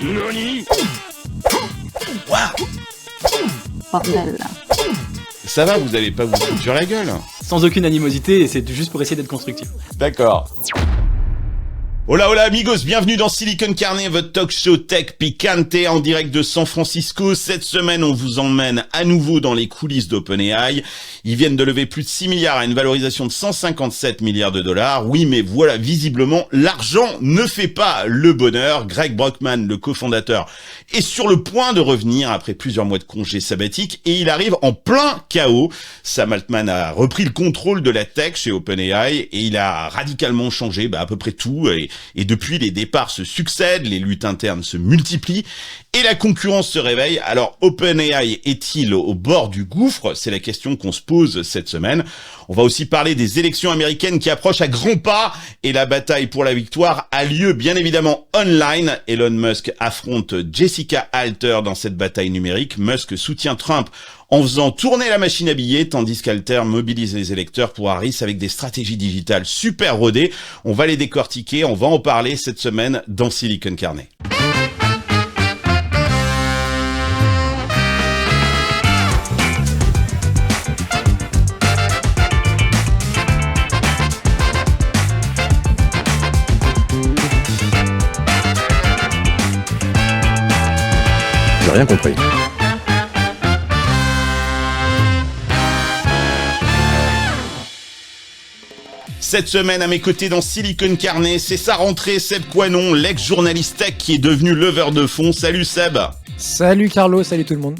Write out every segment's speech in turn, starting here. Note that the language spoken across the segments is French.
NANI? Bordel là. Ça va, vous allez pas vous foutre sur la gueule? Sans aucune animosité, et c'est juste pour essayer d'être constructif. D'accord. Hola hola amigos, bienvenue dans Silicon Carnet, votre talk show tech picante en direct de San Francisco. Cette semaine, on vous emmène à nouveau dans les coulisses d'OpenAI. Ils viennent de lever plus de 6 milliards à une valorisation de 157 milliards de dollars. Oui, mais voilà, visiblement, l'argent ne fait pas le bonheur. Greg Brockman, le cofondateur, est sur le point de revenir après plusieurs mois de congé sabbatique et il arrive en plein chaos. Sam Altman a repris le contrôle de la tech chez OpenAI et il a radicalement changé à peu près tout. Et depuis, les départs se succèdent, les luttes internes se multiplient et la concurrence se réveille. Alors, OpenAI est-il au bord du gouffre? C'est la question qu'on se pose cette semaine. On va aussi parler des élections américaines qui approchent à grands pas et la bataille pour la victoire a lieu bien évidemment online. Elon Musk affronte Jessica Alter dans cette bataille numérique. Musk soutient Trump en faisant tourner la machine à billets, tandis qu'Alter mobilise les électeurs pour Harris avec des stratégies digitales super rodées. On va les décortiquer, on va en parler cette semaine dans Silicon Carnet. J'ai rien compris. Cette semaine, à mes côtés dans Silicon Carnet, c'est sa rentrée, Seb Coinon, l'ex-journaliste tech qui est devenu leveur de fonds. Salut Seb. Salut Carlo, salut tout le monde.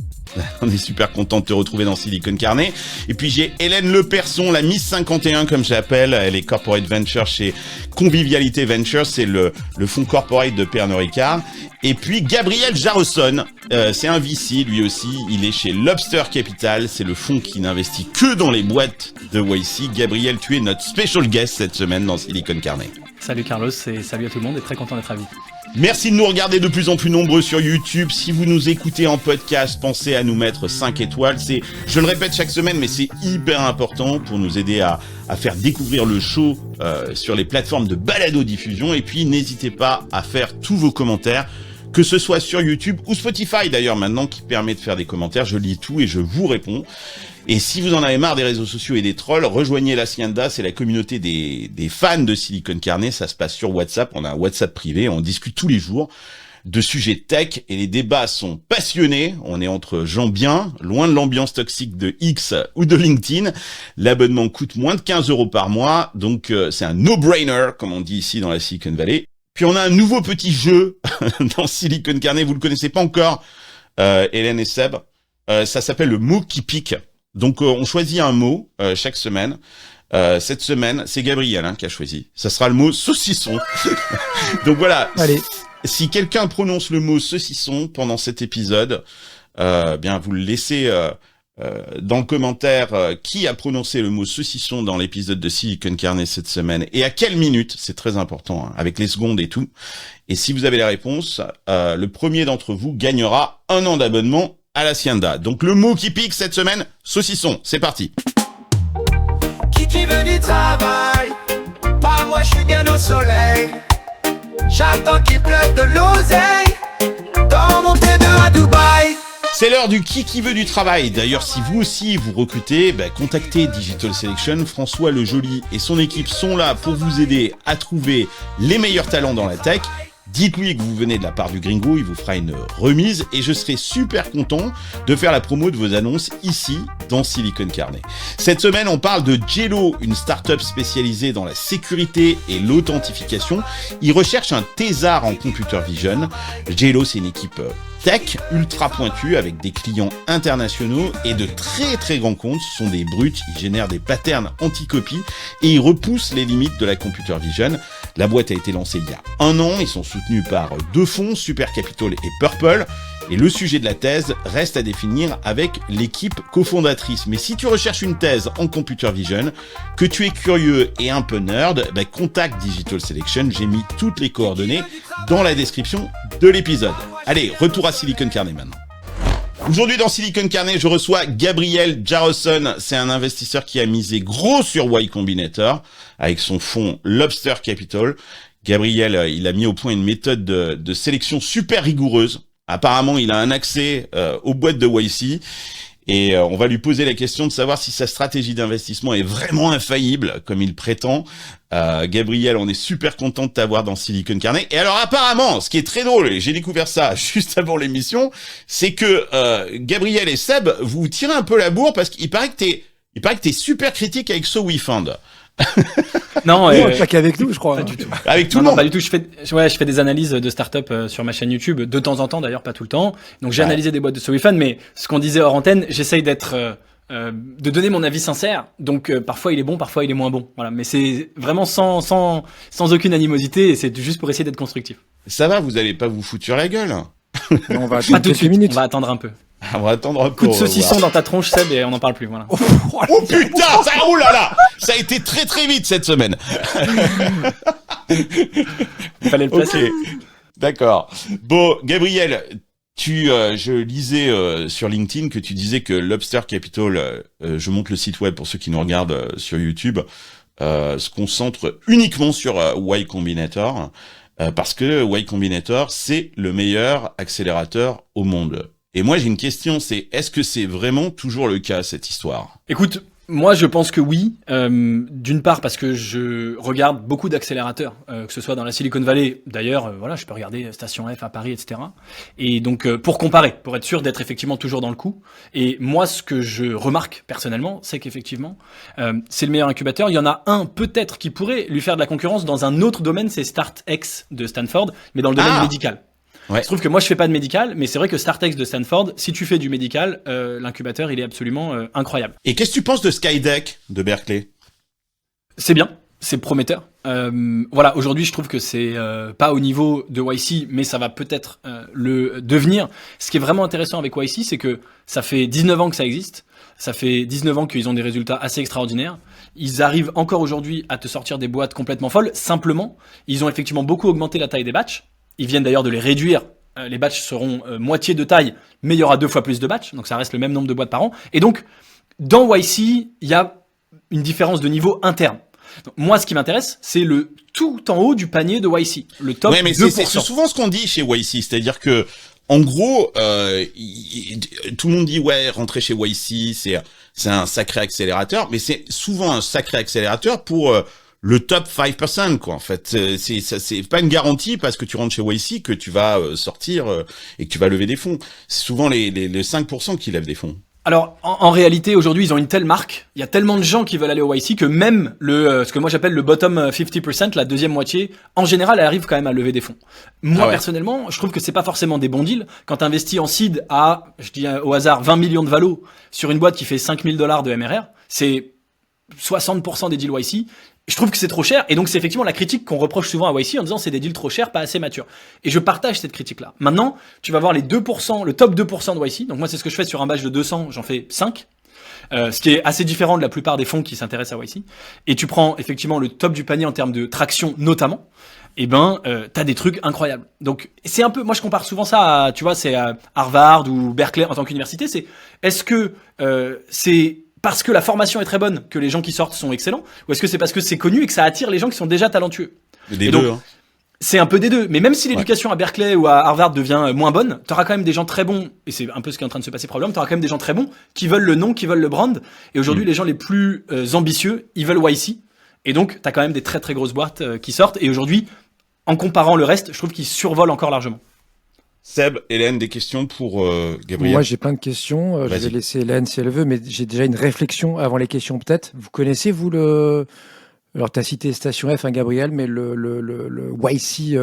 On est super content de te retrouver dans Silicon Carnet. Et puis j'ai Hélène Leperson, la Miss 51 comme j'appelle. Elle est Corporate Venture chez Convivialité Ventures, c'est le fonds corporate de Pernod Ricard. Et puis Gabriel Jarosson, c'est un VC lui aussi. Il est chez Lobster Capital, c'est le fonds qui n'investit que dans les boîtes de YC. Gabriel, tu es notre special guest cette semaine dans Silicon Carnet. Salut Carlos, et salut à tout le monde, et très content d'être avec vous. Merci de nous regarder de plus en plus nombreux sur YouTube. Si vous nous écoutez en podcast, pensez à nous mettre 5 étoiles. Je le répète chaque semaine, mais c'est hyper important pour nous aider à faire découvrir le show sur les plateformes de balado-diffusion. Et puis, n'hésitez pas à faire tous vos commentaires, que ce soit sur YouTube ou Spotify d'ailleurs maintenant, qui permet de faire des commentaires. Je lis tout et je vous réponds. Et si vous en avez marre des réseaux sociaux et des trolls, rejoignez l'Hacienda, c'est la communauté des fans de Silicon Carnet. Ça se passe sur WhatsApp, on a un WhatsApp privé, on discute tous les jours de sujets tech et les débats sont passionnés. On est entre gens bien, loin de l'ambiance toxique de X ou de LinkedIn. L'abonnement coûte moins de 15 € par mois, donc c'est un no-brainer, comme on dit ici dans la Silicon Valley. Puis on a un nouveau petit jeu dans Silicon Carnet, vous le connaissez pas encore, Hélène et Seb. Ça s'appelle le mot qui pique. Donc on choisit un mot chaque semaine. Cette semaine, c'est Gabriel qui a choisi. Ça sera le mot saucisson. Donc voilà. Allez. Si quelqu'un prononce le mot saucisson pendant cet épisode, bien vous le laissez dans le commentaire qui a prononcé le mot saucisson dans l'épisode de Silicon Carnet cette semaine et à quelle minute. C'est très important avec les secondes et tout. Et si vous avez la réponse, le premier d'entre vous gagnera 1 an d'abonnement à l'Hacienda. Donc le mot qui pique cette semaine, saucisson, c'est parti. Qui veut du travail? Pas moi, je suis bien au soleil. J'attends qu'il pleuve de l'oseille dans mon T2 à Dubaï. C'est l'heure du qui veut du travail. D'ailleurs, si vous aussi vous recrutez, contactez Digital Selection. François Le Joly et son équipe sont là pour vous aider à trouver les meilleurs talents dans la tech. Dites-lui que vous venez de la part du Gringo, il vous fera une remise et je serai super content de faire la promo de vos annonces ici dans Silicon Carnet. Cette semaine, on parle de Jello, une start-up spécialisée dans la sécurité et l'authentification. Ils recherchent un thésard en computer vision. Jello, c'est une équipe tech ultra pointue avec des clients internationaux et de très très grands comptes. Ce sont des brutes, ils génèrent des patterns anti-copie et ils repoussent les limites de la computer vision. La boîte a été lancée il y a 1 an, ils sont soutenus par 2 fonds, Super Capital et Purple. Et le sujet de la thèse reste à définir avec l'équipe cofondatrice. Mais si tu recherches une thèse en computer vision, que tu es curieux et un peu nerd, contacte Digital Selection. J'ai mis toutes les coordonnées dans la description de l'épisode. Allez, retour à Silicon Carnet maintenant. Aujourd'hui dans Silicon Carnet, je reçois Gabriel Jarosson. C'est un investisseur qui a misé gros sur Y Combinator avec son fonds Lobster Capital. Gabriel, il a mis au point une méthode de sélection super rigoureuse. Apparemment, il a un accès aux boîtes de YC. Et on va lui poser la question de savoir si sa stratégie d'investissement est vraiment infaillible, comme il prétend. Gabriel, on est super content de t'avoir dans Silicon Carnet. Et alors apparemment, ce qui est très drôle, et j'ai découvert ça juste avant l'émission, c'est que Gabriel et Seb, vous tirez un peu la bourre parce qu'il paraît que t'es super critique avec So We Found. Non, Pas qu'avec nous, je crois. pas du tout. Avec tout Non, le non, monde. pas du tout. Je fais des analyses de start-up sur ma chaîne YouTube de temps en temps, d'ailleurs, pas tout le temps. Donc j'ai analysé des boîtes de SoWeFund, mais ce qu'on disait hors antenne, j'essaye de donner mon avis sincère. Donc parfois il est bon, parfois il est moins bon. Voilà, mais c'est vraiment sans aucune animosité et c'est juste pour essayer d'être constructif. Ça va, vous allez pas vous foutre sur la gueule. On va Pas attendre tout de quelques suite. minutes. On va attendre un peu. On va attendre un peu. Coup de on va saucisson voir. dans ta tronche, Seb, et on n'en parle plus. Voilà. Oh putain, ça roule là. Ça a été très très vite cette semaine. Il fallait le placer. Ok, d'accord. Bon, Gabriel, je lisais sur LinkedIn que tu disais que Lobster Capital, je monte le site web pour ceux qui nous regardent sur YouTube, se concentre uniquement sur Y Combinator, parce que Y Combinator, c'est le meilleur accélérateur au monde. Et moi, j'ai une question, c'est est-ce que c'est vraiment toujours le cas, cette histoire ? Écoute, moi je pense que oui. D'une part parce que je regarde beaucoup d'accélérateurs, que ce soit dans la Silicon Valley. D'ailleurs, voilà, je peux regarder Station F à Paris, etc. Et donc pour comparer, pour être sûr d'être effectivement toujours dans le coup. Et moi, ce que je remarque personnellement, c'est qu'effectivement, c'est le meilleur incubateur. Il y en a un peut-être qui pourrait lui faire de la concurrence dans un autre domaine, c'est StartX de Stanford, mais dans le domaine médical. Ouais. Je trouve que moi je fais pas de médical, mais c'est vrai que StartX de Stanford, si tu fais du médical, l'incubateur il est absolument incroyable. Et qu'est-ce que tu penses de Skydeck de Berkeley ? C'est bien, c'est prometteur. Voilà, aujourd'hui je trouve que c'est pas au niveau de YC, mais ça va peut-être le devenir. Ce qui est vraiment intéressant avec YC, c'est que ça fait 19 ans que ça existe. Ça fait 19 ans qu'ils ont des résultats assez extraordinaires. Ils arrivent encore aujourd'hui à te sortir des boîtes complètement folles. Simplement, ils ont effectivement beaucoup augmenté la taille des batchs. Ils viennent d'ailleurs de les réduire. Les batchs seront moitié de taille, mais il y aura 2 fois plus de batchs. Donc ça reste le même nombre de boîtes par an. Et donc, dans YC, il y a une différence de niveau interne. Donc, moi, ce qui m'intéresse, c'est le tout en haut du panier de YC. Le top 2%. Ouais, mais c'est souvent ce qu'on dit chez YC. C'est-à-dire que, en gros, tout le monde dit, ouais, rentrer chez YC, c'est un sacré accélérateur. Mais c'est souvent un sacré accélérateur pour... le top 5%, quoi, en fait. C'est pas une garantie parce que tu rentres chez YC que tu vas sortir et que tu vas lever des fonds. C'est souvent les 5% qui lèvent des fonds. Alors, en réalité, aujourd'hui, ils ont une telle marque, il y a tellement de gens qui veulent aller au YC que même ce que moi j'appelle le bottom 50%, la deuxième moitié, en général, elle arrive quand même à lever des fonds. Moi, personnellement, je trouve que c'est pas forcément des bons deals. Quand tu investis en seed à, je dis au hasard, 20 millions de valos sur une boîte qui fait $5,000 de MRR, c'est 60% des deals YC. Je trouve que c'est trop cher, et donc c'est effectivement la critique qu'on reproche souvent à YC en disant c'est des deals trop chers, pas assez matures. Et je partage cette critique-là. Maintenant, tu vas voir les 2%, le top 2% de YC. Donc moi, c'est ce que je fais sur un batch de 200, j'en fais 5. Ce qui est assez différent de la plupart des fonds qui s'intéressent à YC. Et tu prends effectivement le top du panier en termes de traction notamment. Et t'as des trucs incroyables. Donc c'est un peu, moi je compare souvent ça à, tu vois, c'est à Harvard ou Berkeley en tant qu'université. Est-ce que c'est parce que la formation est très bonne que les gens qui sortent sont excellents, ou est-ce que c'est parce que c'est connu et que ça attire les gens qui sont déjà talentueux ? Des deux, hein. C'est un peu des deux. Mais même si l'éducation à Berkeley ou à Harvard devient moins bonne, t'auras quand même des gens très bons, et c'est un peu ce qui est en train de se passer probablement, t'auras quand même des gens très bons qui veulent le nom, qui veulent le brand. Et aujourd'hui, les gens les plus ambitieux, ils veulent YC. Et donc, t'as quand même des très très grosses boîtes qui sortent. Et aujourd'hui, en comparant le reste, je trouve qu'ils survolent encore largement. Seb, Hélène, des questions pour Gabriel ? Moi, j'ai plein de questions. Je vais laisser Hélène si elle veut, mais j'ai déjà une réflexion avant les questions peut-être. Vous connaissez, vous, alors, tu as cité Station F, hein, Gabriel, mais le YC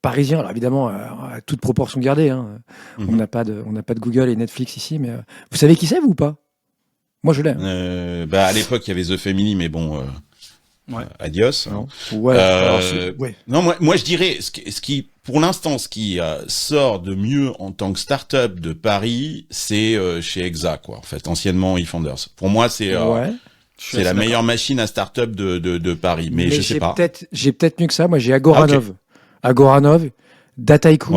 parisien, alors évidemment, à toute proportion gardée. Hein. On n'a pas de Google et Netflix ici, mais vous savez qui c'est, vous, ou pas ? Moi, je l'ai. À l'époque, il y avait The Family, mais bon... adios. Non. Ouais. Non, moi je dirais ce qui pour l'instant ce qui sort de mieux en tant que start-up de Paris, c'est chez Exa, quoi. En fait, anciennement eFounders. Pour moi, c'est la meilleure machine à start-up de Paris, mais je sais pas. J'ai peut-être mieux que ça. Moi, j'ai Agoranov, Agoranov, Dataiku,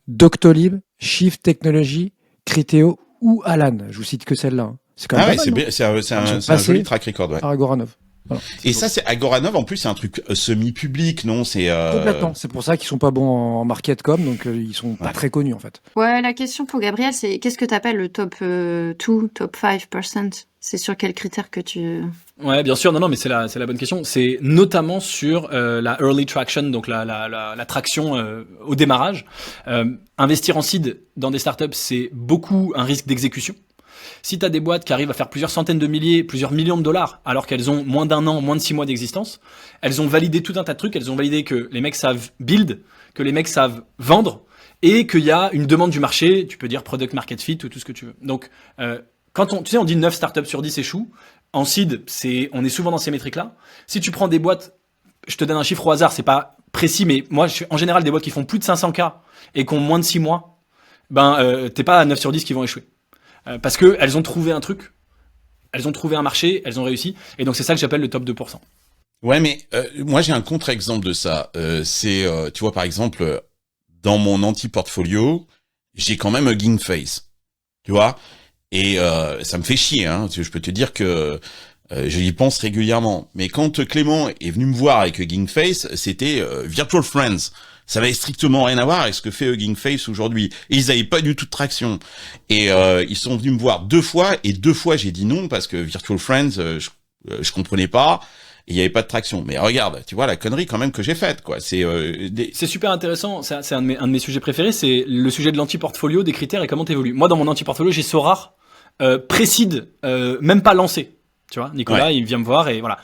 Doctolib, Shift Technology, Criteo ou Alan. Je vous cite que celle-là. Hein. C'est quand même c'est un joli track record, ouais. Agoranov. Voilà, Et ça, c'est Agoranov, en plus, c'est un truc semi-public, non? C'est complètement. C'est pour ça qu'ils sont pas bons en market com, donc ils sont pas très connus en fait. Ouais, la question pour Gabriel, c'est qu'est-ce que tu appelles le top 2, top 5%? C'est sur quels critères que tu... Ouais, bien sûr. Non, mais c'est la bonne question. C'est notamment sur la early traction, donc la traction au démarrage. Investir en seed dans des startups, c'est beaucoup un risque d'exécution. Si tu as des boîtes qui arrivent à faire plusieurs centaines de milliers, plusieurs millions de dollars, alors qu'elles ont moins d'1 an, moins de 6 mois d'existence, elles ont validé tout un tas de trucs. Elles ont validé que les mecs savent build, que les mecs savent vendre, et qu'il y a une demande du marché. Tu peux dire product market fit ou tout ce que tu veux. Donc, quand on dit 9 startups sur 10 échouent, en seed, on est souvent dans ces métriques-là. Si tu prends des boîtes, je te donne un chiffre au hasard, c'est pas précis, mais moi, en général, des boîtes qui font plus de 500K et qui ont moins de 6 mois, t'es pas à 9 sur 10 qui vont échouer. Parce que elles ont trouvé un truc, elles ont trouvé un marché, elles ont réussi, et donc c'est ça que j'appelle le top 2%. Ouais, mais moi j'ai un contre-exemple de ça. Tu vois, par exemple, dans mon anti-portfolio, j'ai quand même Hugging Face, tu vois, et ça me fait chier, hein. Je peux te dire que je y pense régulièrement. Mais quand Clément est venu me voir avec Hugging Face, c'était Virtual Friends. Ça n'avait strictement rien à voir avec ce que fait Hugging Face aujourd'hui. Et ils n'avaient pas du tout de traction. Et ils sont venus me voir 2 fois, et 2 fois j'ai dit non parce que Virtual Friends, je comprenais pas. Et il n'y avait pas de traction. Mais regarde, tu vois la connerie quand même que j'ai faite, quoi. C'est super intéressant. C'est un de mes sujets préférés. C'est le sujet de l'anti-portfolio, des critères et comment t'évolues. Moi, dans mon anti-portfolio, j'ai Sorar, précide, même pas lancé. Tu vois, Nicolas, ouais. Il vient me voir et voilà.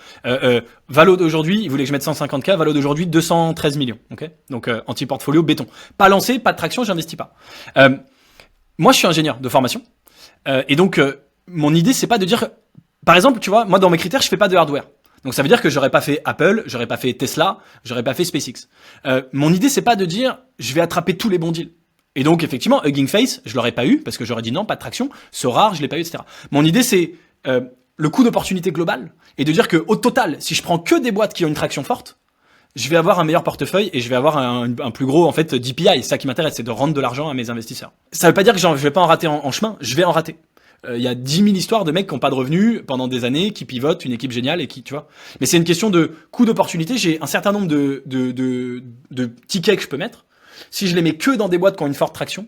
Valo d'aujourd'hui, il voulait que je mette 150K. Valo d'aujourd'hui, 213 millions. Ok. Donc anti-portfolio, béton. Pas lancé, pas de traction, j'investis pas. Moi, je suis ingénieur de formation et donc mon idée, c'est pas de dire, par exemple, tu vois, moi dans mes critères, je fais pas de hardware. Donc ça veut dire que j'aurais pas fait Apple, j'aurais pas fait Tesla, j'aurais pas fait SpaceX. Mon idée, c'est pas de dire, je vais attraper tous les bons deals. Et donc effectivement, Hugging Face, je l'aurais pas eu parce que j'aurais dit non, pas de traction. Sorar, je l'ai pas eu, etc. Mon idée, c'est le coût d'opportunité global et de dire que au total, si je prends que des boîtes qui ont une traction forte, je vais avoir un meilleur portefeuille et je vais avoir un plus gros en fait DPI. C'est ça qui m'intéresse, c'est de rendre de l'argent à mes investisseurs. Ça veut pas dire que je vais pas en rater en chemin, je vais en rater. Il y a 10 000 histoires de mecs qui ont pas de revenus pendant des années, qui pivotent, une équipe géniale et qui, tu vois. Mais c'est une question de coût d'opportunité. J'ai un certain nombre de tickets que je peux mettre. Si je les mets que dans des boîtes qui ont une forte traction,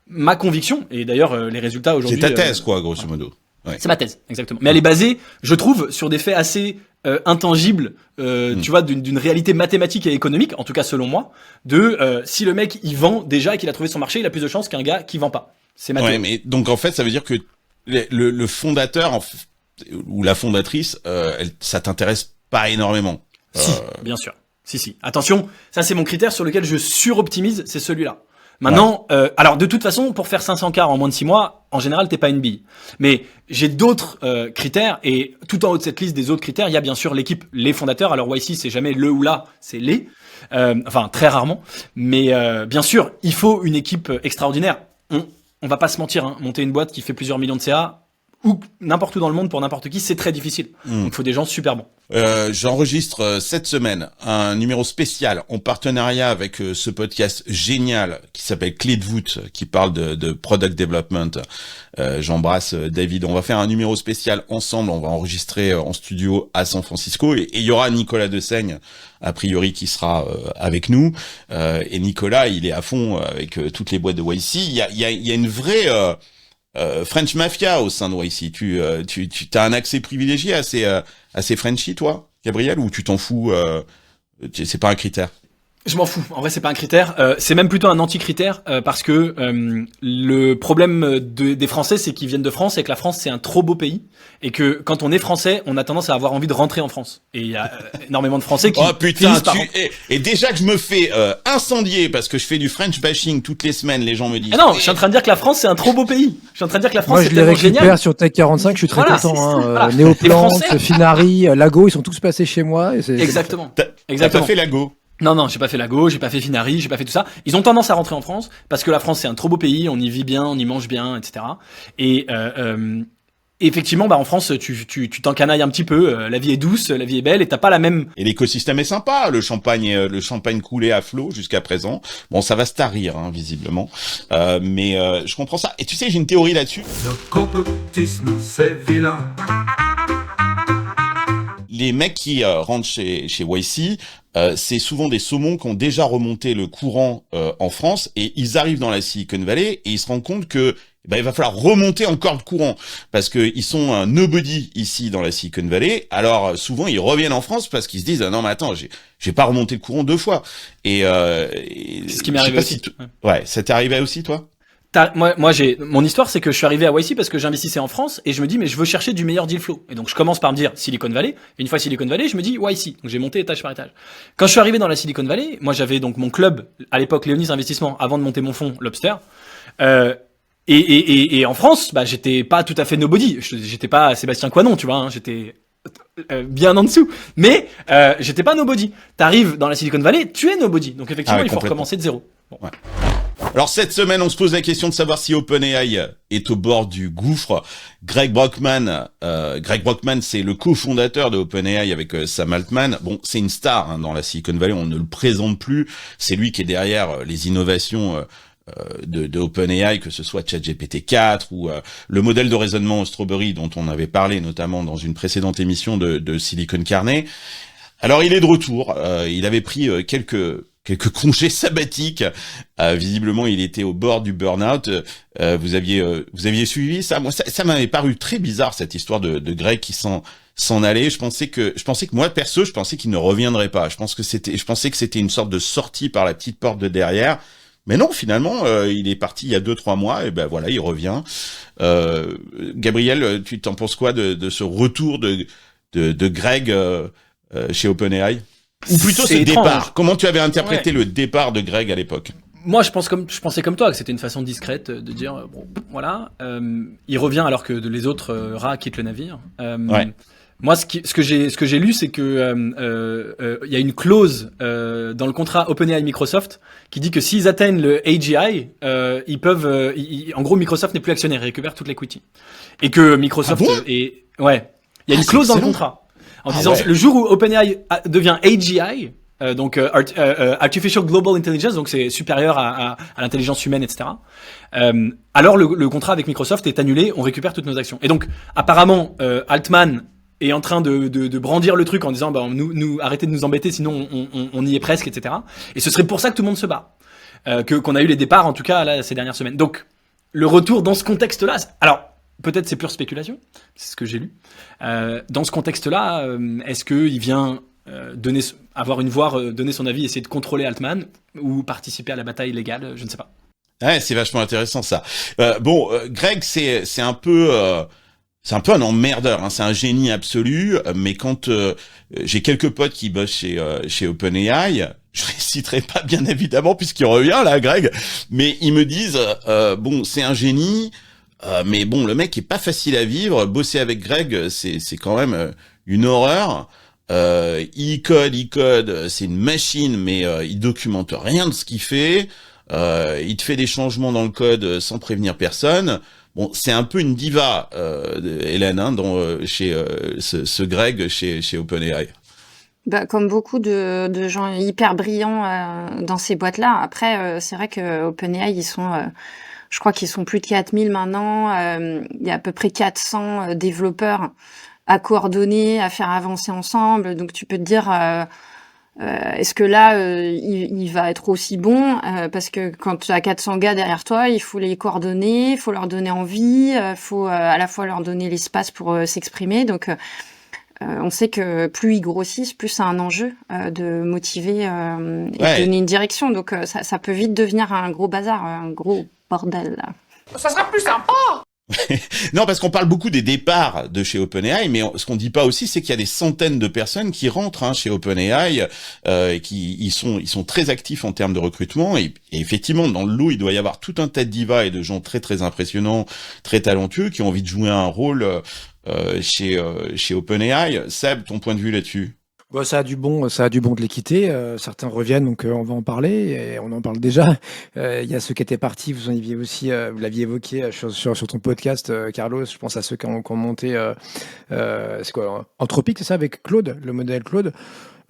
ma conviction, et d'ailleurs les résultats aujourd'hui... C'est ta thèse, quoi, grosso modo. Ouais. C'est ma thèse, exactement. Mais elle est basée, je trouve, sur des faits assez intangibles, tu vois, d'une réalité mathématique et économique, en tout cas selon moi, si le mec il vend déjà et qu'il a trouvé son marché, il a plus de chances qu'un gars qui vend pas. C'est ma thèse. Ouais, mais donc en fait, ça veut dire que le fondateur ou la fondatrice, ça t'intéresse pas énormément. Si, bien sûr. Si. Attention, ça c'est mon critère sur lequel je suroptimise, c'est celui-là. Maintenant, alors de toute façon, pour faire 500K en moins de 6 mois, en général, t'es pas une bille. Mais j'ai d'autres critères, et tout en haut de cette liste des autres critères, il y a bien sûr l'équipe, les fondateurs. Alors YC, c'est jamais le ou la, c'est les. Enfin, très rarement. Mais bien sûr, il faut une équipe extraordinaire. On va pas se mentir, hein, monter une boîte qui fait plusieurs millions de CA, ou n'importe où dans le monde pour n'importe qui, c'est très difficile. Donc il faut des gens super bons. J'enregistre cette semaine un numéro spécial en partenariat avec ce podcast génial qui s'appelle Clé de voûte, qui parle de product development. J'embrasse David. On va faire un numéro spécial ensemble. On va enregistrer en studio à San Francisco et il y aura Nicolas Dessaigne a priori qui sera avec nous. Et Nicolas, il est à fond avec toutes les boîtes de YC. Il y a une vraie French Mafia au sein de YC. Tu as un accès privilégié à ces Frenchies, toi, Gabriel, ou tu t'en fous, c'est pas un critère? Je m'en fous. En vrai, c'est pas un critère. C'est même plutôt un anti-critère parce que le problème des Français, c'est qu'ils viennent de France et que la France, c'est un trop beau pays et que quand on est Français, on a tendance à avoir envie de rentrer en France. Et il y a énormément de Français qui finissent par... Et déjà que je me fais incendier parce que je fais du French bashing toutes les semaines, les gens me disent... Ah non, je suis en train de dire que la France, c'est un trop beau pays. Je suis en train de dire que la France, moi, c'est tellement génial. Moi, je les récupère sur Tech 45, je suis très content. Voilà. Néoplante, Finari, Lago, ils sont tous passés chez moi. Et Exactement. T'as pas fait Lago? Non, j'ai pas fait Lago, j'ai pas fait Finari, j'ai pas fait tout ça. Ils ont tendance à rentrer en France parce que la France c'est un trop beau pays, on y vit bien, on y mange bien, etc. Et effectivement, en France, tu t'encanailles un petit peu. La vie est douce, la vie est belle, et t'as pas la même. Et l'écosystème est sympa. Le champagne coulait à flot jusqu'à présent. Bon, ça va se tarir, hein, visiblement. Mais je comprends ça. Et tu sais, j'ai une théorie là-dessus. Le complotisme, c'est vilain. les mecs qui rentrent chez YC, c'est souvent des saumons qui ont déjà remonté le courant en France et ils arrivent dans la Silicon Valley et ils se rendent compte que il va falloir remonter encore le courant parce que ils sont un nobody ici dans la Silicon Valley. Alors souvent ils reviennent en France parce qu'ils se disent non mais attends, j'ai pas remonté le courant 2 fois. Et c'est ce qui m'est arrivé aussi. Ouais, ça t'est arrivé aussi toi? Moi, mon histoire, c'est que je suis arrivé à YC parce que j'investissais en France et je me dis, mais je veux chercher du meilleur deal flow. Et donc, je commence par me dire Silicon Valley. Et une fois Silicon Valley, je me dis YC. Donc, j'ai monté étage par étage. Quand je suis arrivé dans la Silicon Valley, moi, j'avais donc mon club, à l'époque, Léonis Investissement, avant de monter mon fonds, Lobster. Et en France, j'étais pas tout à fait nobody. J'étais pas Sébastien Coinon, tu vois, hein. J'étais bien en dessous. Mais, j'étais pas nobody. T'arrives dans la Silicon Valley, tu es nobody. Donc, effectivement, il faut recommencer de zéro. Bon. Ouais. Alors cette semaine, on se pose la question de savoir si OpenAI est au bord du gouffre. Greg Brockman, c'est le cofondateur de OpenAI avec Sam Altman. Bon, c'est une star dans la Silicon Valley, on ne le présente plus. C'est lui qui est derrière les innovations de OpenAI, que ce soit ChatGPT 4 ou le modèle de raisonnement Strawberry dont on avait parlé notamment dans une précédente émission de Silicon Carnet. Alors il est de retour. Il avait pris quelques congés sabbatiques. Visiblement, il était au bord du burn-out. Vous aviez suivi ça? Moi, ça m'avait paru très bizarre cette histoire de Greg qui s'en allait. Je pensais que moi perso, je pensais qu'il ne reviendrait pas. Je pensais que c'était une sorte de sortie par la petite porte de derrière. Mais non, finalement, il est parti il y a 2-3 mois et voilà, il revient. Gabriel, tu t'en penses quoi de ce retour de Greg chez OpenAI? Ou plutôt ce départ. Comment tu avais interprété le départ de Greg à l'époque? Moi, je pensais comme toi que c'était une façon discrète de dire bon, voilà, il revient alors que les autres rats quittent le navire. Moi, ce que j'ai lu, c'est que il y a une clause dans le contrat OpenAI Microsoft qui dit que s'ils atteignent le AGI, ils peuvent, en gros, Microsoft n'est plus actionnaire, ils récupèrent toute l'equity, et que Microsoft il y a une clause dans le contrat. En disant, le jour où OpenAI devient AGI, donc Artificial Global Intelligence, donc c'est supérieur à l'intelligence humaine, etc. Alors le contrat avec Microsoft est annulé, on récupère toutes nos actions. Et donc apparemment Altman est en train de brandir le truc en disant nous arrêtez de nous embêter, sinon on y est presque, etc. Et ce serait pour ça que tout le monde se bat, qu'on a eu les départs en tout cas là ces dernières semaines. Donc le retour dans ce contexte-là, alors peut-être c'est pure spéculation, c'est ce que j'ai lu. Dans ce contexte-là, est-ce qu'il vient avoir une voix, donner son avis, essayer de contrôler Altman ou participer à la bataille légale? Je ne sais pas. Ouais, c'est vachement intéressant ça. Greg, c'est un peu un emmerdeur, hein. C'est un génie absolu. Mais quand j'ai quelques potes qui bossent chez OpenAI, je les citerai pas bien évidemment puisqu'il revient là, Greg, mais ils me disent c'est un génie. Mais bon, le mec est pas facile à vivre. Bosser avec Greg, c'est quand même une horreur. Il code, c'est une machine, mais il documente rien de ce qu'il fait. Il te fait des changements dans le code sans prévenir personne. Bon, c'est un peu une diva, Hélène, hein, chez ce Greg chez OpenAI. Comme beaucoup de gens hyper brillants dans ces boîtes-là. Après, c'est vrai que OpenAI, ils sont je crois qu'ils sont plus de 4000 maintenant. Il y a à peu près 400 développeurs à coordonner, à faire avancer ensemble. Donc tu peux te dire, est-ce que là, il va être aussi bon? Parce que quand tu as 400 gars derrière toi, il faut les coordonner, il faut leur donner envie, il faut à la fois leur donner l'espace pour s'exprimer. Donc on sait que plus ils grossissent, plus c'est un enjeu de motiver et de donner une direction. Donc ça peut vite devenir un gros bazar, un gros bordel. Ça sera plus sympa. Non, parce qu'on parle beaucoup des départs de chez OpenAI, mais ce qu'on dit pas aussi, c'est qu'il y a des centaines de personnes qui rentrent chez OpenAI, ils sont très actifs en termes de recrutement, et effectivement, dans le lot, il doit y avoir tout un tas de divas et de gens très très impressionnants, très talentueux, qui ont envie de jouer un rôle chez OpenAI. Seb, ton point de vue là-dessus? Ça a du bon de les quitter. Certains reviennent, donc on va en parler et on en parle déjà. Il y a ceux qui étaient partis, vous en aviez aussi, vous l'aviez évoqué sur ton podcast, Carlos. Je pense à ceux qui ont monté, c'est quoi, Anthropic, c'est ça, avec Claude, le modèle Claude.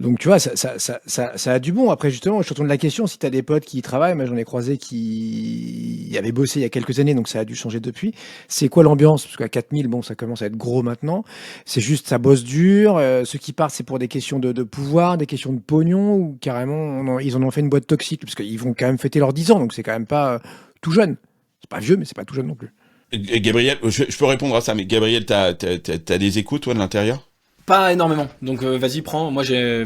Donc, tu vois, ça a du bon. Après, justement, je te retourne la question. Si tu as des potes qui y travaillent, moi, j'en ai croisé qui y avaient bossé il y a quelques années, donc ça a dû changer depuis. C'est quoi l'ambiance? Parce qu'à 4000, bon, ça commence à être gros maintenant. C'est juste, ça bosse dur. Ceux qui partent, c'est pour des questions de pouvoir, des questions de pognon, ou carrément, ils en ont fait une boîte toxique, parce qu'ils vont quand même fêter leurs 10 ans, donc c'est quand même pas tout jeune. C'est pas vieux, mais c'est pas tout jeune non plus. Gabriel, je peux répondre à ça, mais Gabriel, t'as des échos, toi, de l'intérieur? Pas énormément. Donc vas-y, prends. Moi j'ai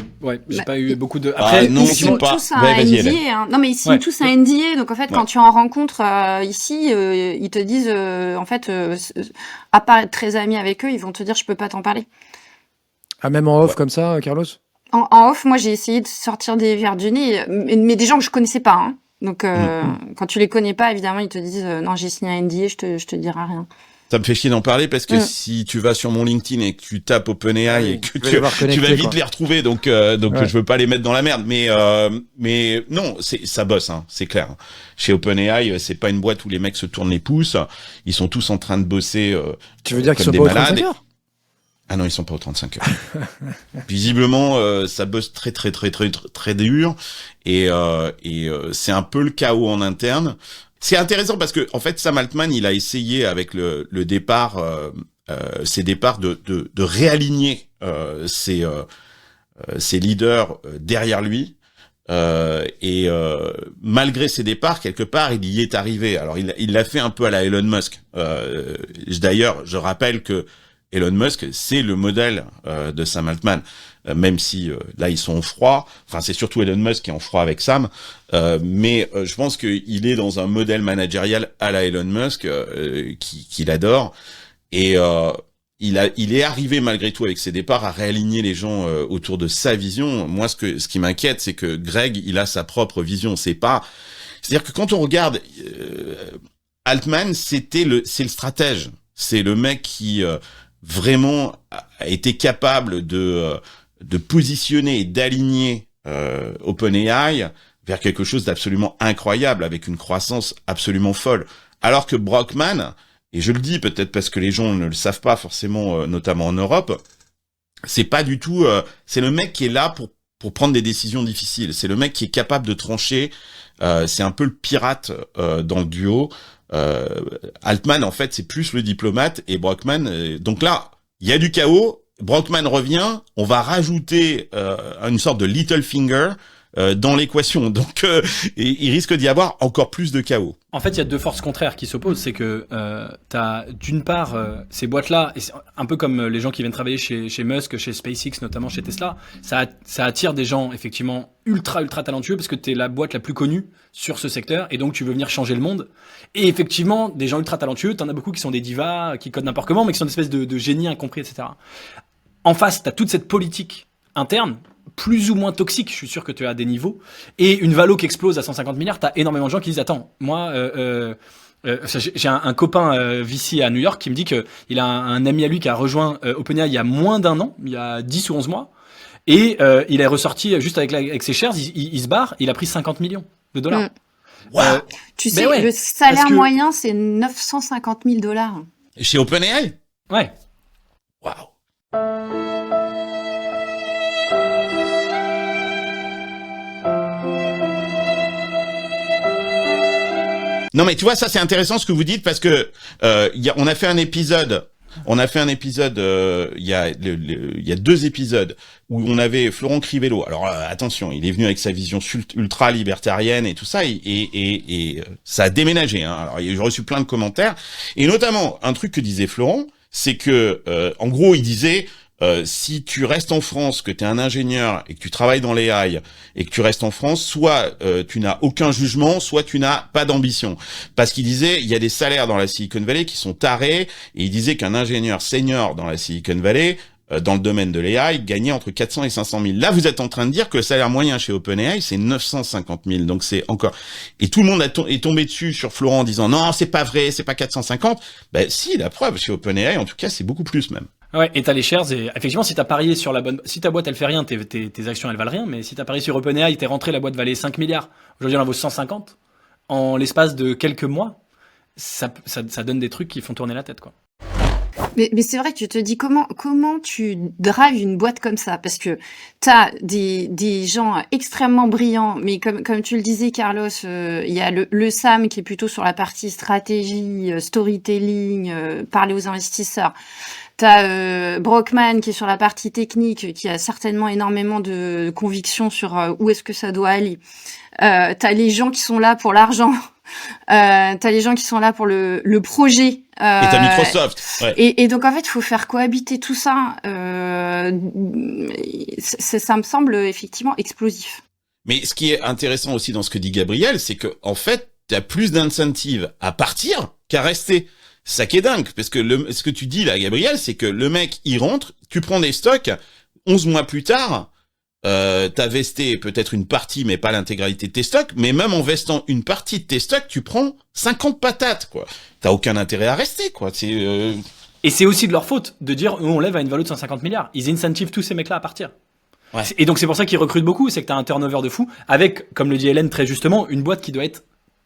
pas eu beaucoup de. Après, non, ils signent pas. tous un Ouais, vas-y, NDA. Hein. Non, mais ils signent tous un NDA. Donc en fait, quand tu en rencontres ici, ils te disent, à part être très amis avec eux, ils vont te dire, je peux pas t'en parler. Ah, même en off comme ça, Carlos? En off, moi j'ai essayé de sortir des verres du nez, mais des gens que je connaissais pas. Hein. Donc quand tu les connais pas, évidemment, ils te disent, non, j'ai signé un NDA, je te dirai rien. Ça me fait chier d'en parler parce que si tu vas sur mon LinkedIn et que tu tapes OpenAI et que tu vas vite les retrouver, donc je veux pas les mettre dans la merde, mais non, ça bosse, hein, c'est clair. Chez OpenAI, c'est pas une boîte où les mecs se tournent les pouces, ils sont tous en train de bosser. Tu veux dire qu'ils sont des pas aux malades. 35 heures? Ah non, ils sont pas aux 35 heures. Visiblement, ça bosse très dur et c'est un peu le chaos en interne. C'est intéressant parce que en fait Sam Altman il a essayé avec le départ ses départs de réaligner ses leaders derrière lui malgré ses départs quelque part il y est arrivé. Alors il l'a fait un peu à la Elon Musk. D'ailleurs je rappelle que Elon Musk c'est le modèle de Sam Altman. Même si là ils sont en froid, enfin c'est surtout Elon Musk qui est en froid avec Sam, mais je pense qu'il est dans un modèle managérial à la Elon Musk qu'il adore et il est arrivé malgré tout avec ses départs à réaligner les gens autour de sa vision. Moi ce qui m'inquiète c'est que Greg il a sa propre vision, c'est-à-dire que quand on regarde Altman c'est le stratège, c'est le mec qui vraiment a été capable de positionner et d'aligner OpenAI vers quelque chose d'absolument incroyable, avec une croissance absolument folle. Alors que Brockman, et je le dis peut-être parce que les gens ne le savent pas forcément, notamment en Europe, c'est pas du tout... c'est le mec qui est là pour prendre des décisions difficiles. C'est le mec qui est capable de trancher. C'est un peu le pirate dans le duo. Altman, en fait, c'est plus le diplomate, et Brockman... donc là, il y a du chaos. Brockman revient, on va rajouter une sorte de Littlefinger dans l'équation. Donc il risque d'y avoir encore plus de chaos. En fait, il y a deux forces contraires qui s'opposent. C'est que t'as d'une part ces boîtes-là, et c'est un peu comme les gens qui viennent travailler chez Musk, chez SpaceX, notamment chez Tesla, ça attire des gens effectivement ultra talentueux parce que t'es la boîte la plus connue sur ce secteur et donc tu veux venir changer le monde. Et effectivement, des gens ultra talentueux, t'en as beaucoup qui sont des divas, qui codent n'importe comment, mais qui sont des espèces de génies incompris, etc. En face, t'as toute cette politique interne, plus ou moins toxique, je suis sûr que tu as des niveaux, et une valo qui explose à 150 milliards, t'as énormément de gens qui disent, attends, moi, j'ai un copain VC à New York qui me dit que il a un ami à lui qui a rejoint OpenAI il y a moins d'un an, il y a 10 ou 11 mois, et il est ressorti juste avec ses shares, il se barre, il a pris 50 millions de dollars. Wow. Tu sais, le salaire moyen, c'est 950 000 $. Chez OpenAI? Ouais. Waouh. Non mais tu vois ça c'est intéressant ce que vous dites parce que on a fait un épisode il y a 2 épisodes où on avait Florent Crivello. Alors attention, il est venu avec sa vision ultra libertarienne et tout ça et ça a déménagé hein. Alors j'ai reçu plein de commentaires et notamment un truc que disait Florent, c'est que en gros il disait si tu restes en France, que tu es un ingénieur et que tu travailles dans les AI et que tu restes en France, soit tu n'as aucun jugement, soit tu n'as pas d'ambition. Parce qu'il disait, il y a des salaires dans la Silicon Valley qui sont tarés, et il disait qu'un ingénieur senior dans la Silicon Valley, dans le domaine de l'AI, gagnait entre 400 et 500 000. Là, vous êtes en train de dire que le salaire moyen chez OpenAI, c'est 950 000. Donc c'est encore... Et tout le monde est tombé dessus sur Florent en disant, non, c'est pas vrai, c'est pas 450. Ben si, la preuve, chez OpenAI, en tout cas, c'est beaucoup plus même. Ouais, et t'as les shares, et effectivement, si t'as parié sur la bonne, si ta boîte elle fait rien, tes actions elles valent rien, mais si t'as parié sur OpenAI, t'es rentré, la boîte valait 5 milliards, aujourd'hui elle en vaut 150, en l'espace de quelques mois, ça donne des trucs qui font tourner la tête, quoi. Mais c'est vrai que tu te dis comment tu drives une boîte comme ça, parce que t'as des gens extrêmement brillants, mais comme tu le disais, Carlos, il y a le Sam qui est plutôt sur la partie stratégie, storytelling, parler aux investisseurs. T'as Brockman qui est sur la partie technique, qui a certainement énormément de conviction sur où est-ce que ça doit aller. T'as les gens qui sont là pour l'argent. T'as les gens qui sont là pour le projet. Et t'as Microsoft. Ouais. Et donc en fait, il faut faire cohabiter tout ça. Ça me semble effectivement explosif. Mais ce qui est intéressant aussi dans ce que dit Gabriel, c'est que en fait, t'as plus d'incentive à partir qu'à rester. C'est ça qui est dingue, parce que ce que tu dis là, Gabriel, c'est que le mec, il rentre, tu prends des stocks, 11 mois plus tard, t'as vesté peut-être une partie, mais pas l'intégralité de tes stocks, mais même en vestant une partie de tes stocks, tu prends 50 patates, quoi. T'as aucun intérêt à rester, quoi. Et c'est aussi de leur faute de dire, on lève à une valeur de 150 milliards. Ils incentivent tous ces mecs-là à partir. Ouais. Et donc c'est pour ça qu'ils recrutent beaucoup, c'est que t'as un turnover de fou, avec, comme le dit Hélène très justement, une boîte qui doit être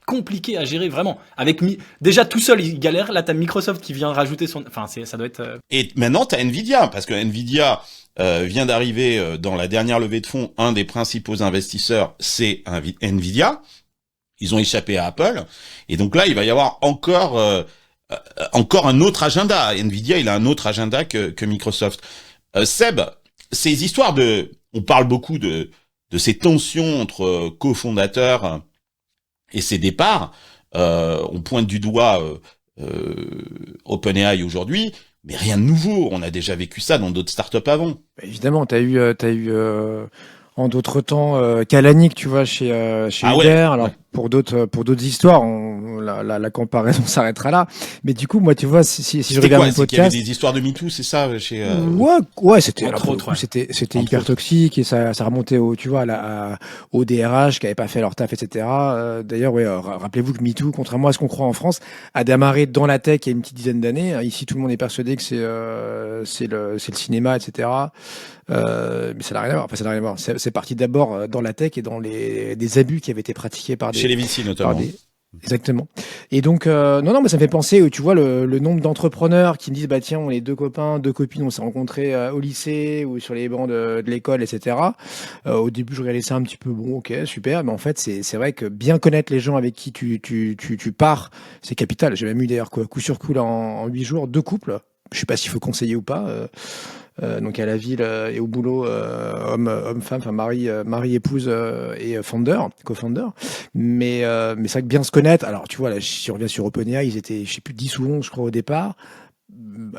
compliqué à gérer vraiment. Avec déjà tout seul, il galère. Là, t'as Microsoft qui vient rajouter son. Enfin, ça doit être. Et maintenant, t'as Nvidia, parce que Nvidia vient d'arriver dans la dernière levée de fonds. Un des principaux investisseurs, c'est Nvidia. Ils ont échappé à Apple, et donc là, il va y avoir encore un autre agenda. Nvidia, il a un autre agenda que Microsoft. Seb, ces histoires on parle beaucoup de ces tensions entre cofondateurs. Et ces départs, on pointe du doigt OpenAI aujourd'hui, mais rien de nouveau. On a déjà vécu ça dans d'autres startups avant. Évidemment, t'as eu en d'autres temps Kalanick, tu vois, chez Uber. Ouais. Alors pour d'autres histoires, la comparaison s'arrêtera là. Mais du coup, moi, tu vois, si je regarde mon podcast, il y avait des histoires de MeToo, c'est ça chez ouais, c'était entre autres, c'était hyper toxique et ça remontait au au DRH qui avait pas fait leur taf, etc. D'ailleurs, ouais, rappelez-vous que MeToo, contrairement à ce qu'on croit en France, a démarré dans la tech il y a une petite dizaine d'années. Ici, tout le monde est persuadé que c'est le cinéma, etc. Mais ça n'a rien à voir. Enfin, ça n'a rien à voir. C'est parti d'abord dans la tech et dans des abus qui avaient été pratiqués par chez les VC notamment. Exactement. Et donc, non, mais ça me fait penser, tu vois, le nombre d'entrepreneurs qui me disent, bah tiens, on est deux copains, deux copines, on s'est rencontrés au lycée ou sur les bancs de l'école, etc. Au début, je regardais ça un petit peu, bon, ok, super, mais en fait, c'est vrai que bien connaître les gens avec qui tu pars, c'est capital. J'ai même eu d'ailleurs coup sur coup là en 8 jours 2 couples. Je sais pas s'il faut conseiller ou pas. Donc à la ville et au boulot, homme-femme, enfin mari épouse et co-founder. Mais c'est vrai que bien se connaître. Alors tu vois, là, si on revient sur OpenAI, ils étaient, je sais plus, 10 ou 11, je crois, au départ.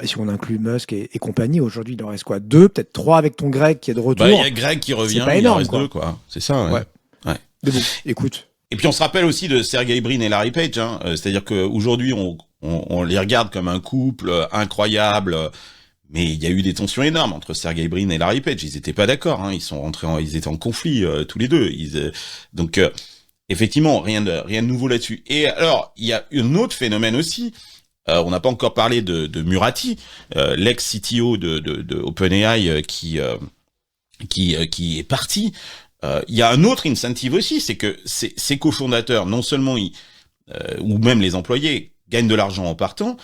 Si on inclut Musk et compagnie, aujourd'hui, il en reste quoi? 2, peut-être 3 avec ton Greg qui est de retour. Il y a Greg qui revient, pas énorme, il en reste 2, quoi. C'est ça, ouais. Mais bon, écoute. Et puis on se rappelle aussi de Sergey Brin et Larry Page, hein. C'est-à-dire qu'aujourd'hui, on les regarde comme un couple incroyable. Mais il y a eu des tensions énormes entre Sergey Brin et Larry Page. Ils étaient pas d'accord, hein. Ils étaient en conflit tous les deux. Donc effectivement, rien de nouveau là-dessus. Et alors, il y a un autre phénomène aussi. On n'a pas encore parlé de Murati, l'ex-CTO de OpenAI qui est parti. Il y a un autre incentive aussi, c'est que ces cofondateurs, non seulement ou même les employés, gagnent de l'argent en partant,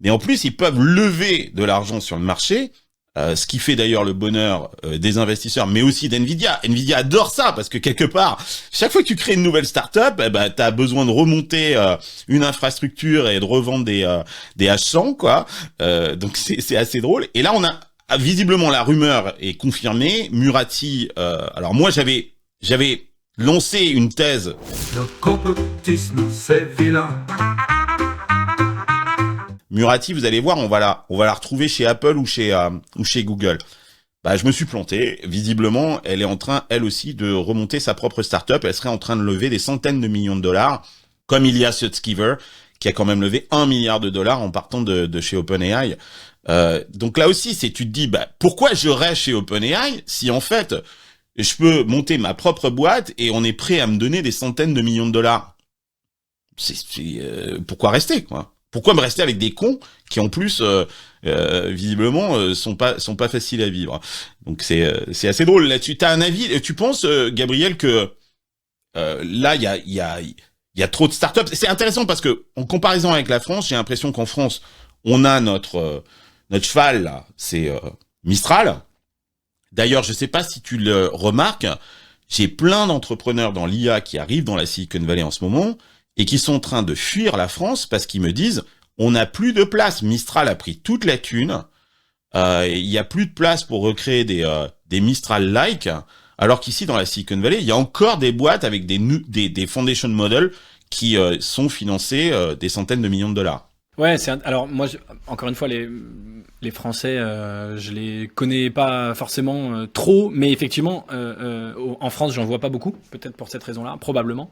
mais en plus, ils peuvent lever de l'argent sur le marché, ce qui fait d'ailleurs le bonheur des investisseurs, mais aussi d'NVIDIA. NVIDIA adore ça, parce que quelque part, chaque fois que tu crées une nouvelle startup, t'as besoin de remonter une infrastructure et de revendre des H100, quoi. Donc c'est assez drôle. Et là, on a visiblement la rumeur est confirmée. Murati, alors moi j'avais lancé une thèse. Le complotisme, c'est vilain. Murati, vous allez voir, on va la retrouver chez Apple ou chez Google. Je me suis planté. Visiblement, elle est en train, elle aussi, de remonter sa propre startup. Elle serait en train de lever des centaines de millions de dollars, comme Ilya Sutskever, qui a quand même levé $1 milliard en partant de chez OpenAI. Donc là aussi, tu te dis, pourquoi je reste chez OpenAI si en fait, je peux monter ma propre boîte et on est prêt à me donner des centaines de millions de dollars. Pourquoi rester, quoi? Pourquoi me rester avec des cons qui en plus visiblement sont pas faciles à vivre. Donc c'est assez drôle là-dessus. T'as un avis? Tu penses, Gabriel, que là il y a trop de startups? C'est intéressant parce que en comparaison avec la France, j'ai l'impression qu'en France on a notre notre cheval, là, c'est Mistral. D'ailleurs, je sais pas si tu le remarques, j'ai plein d'entrepreneurs dans l'IA qui arrivent dans la Silicon Valley en ce moment et qui sont en train de fuir la France parce qu'ils me disent on n'a plus de place. Mistral a pris toute la thune. Il y a plus de place pour recréer des Mistral-like. Alors qu'ici, dans la Silicon Valley, il y a encore des boîtes avec des foundation models qui sont financés des centaines de millions de dollars. Ouais, alors moi, encore une fois, les Français, je les connais pas forcément trop, mais effectivement, en France, j'en vois pas beaucoup, peut-être pour cette raison-là, probablement.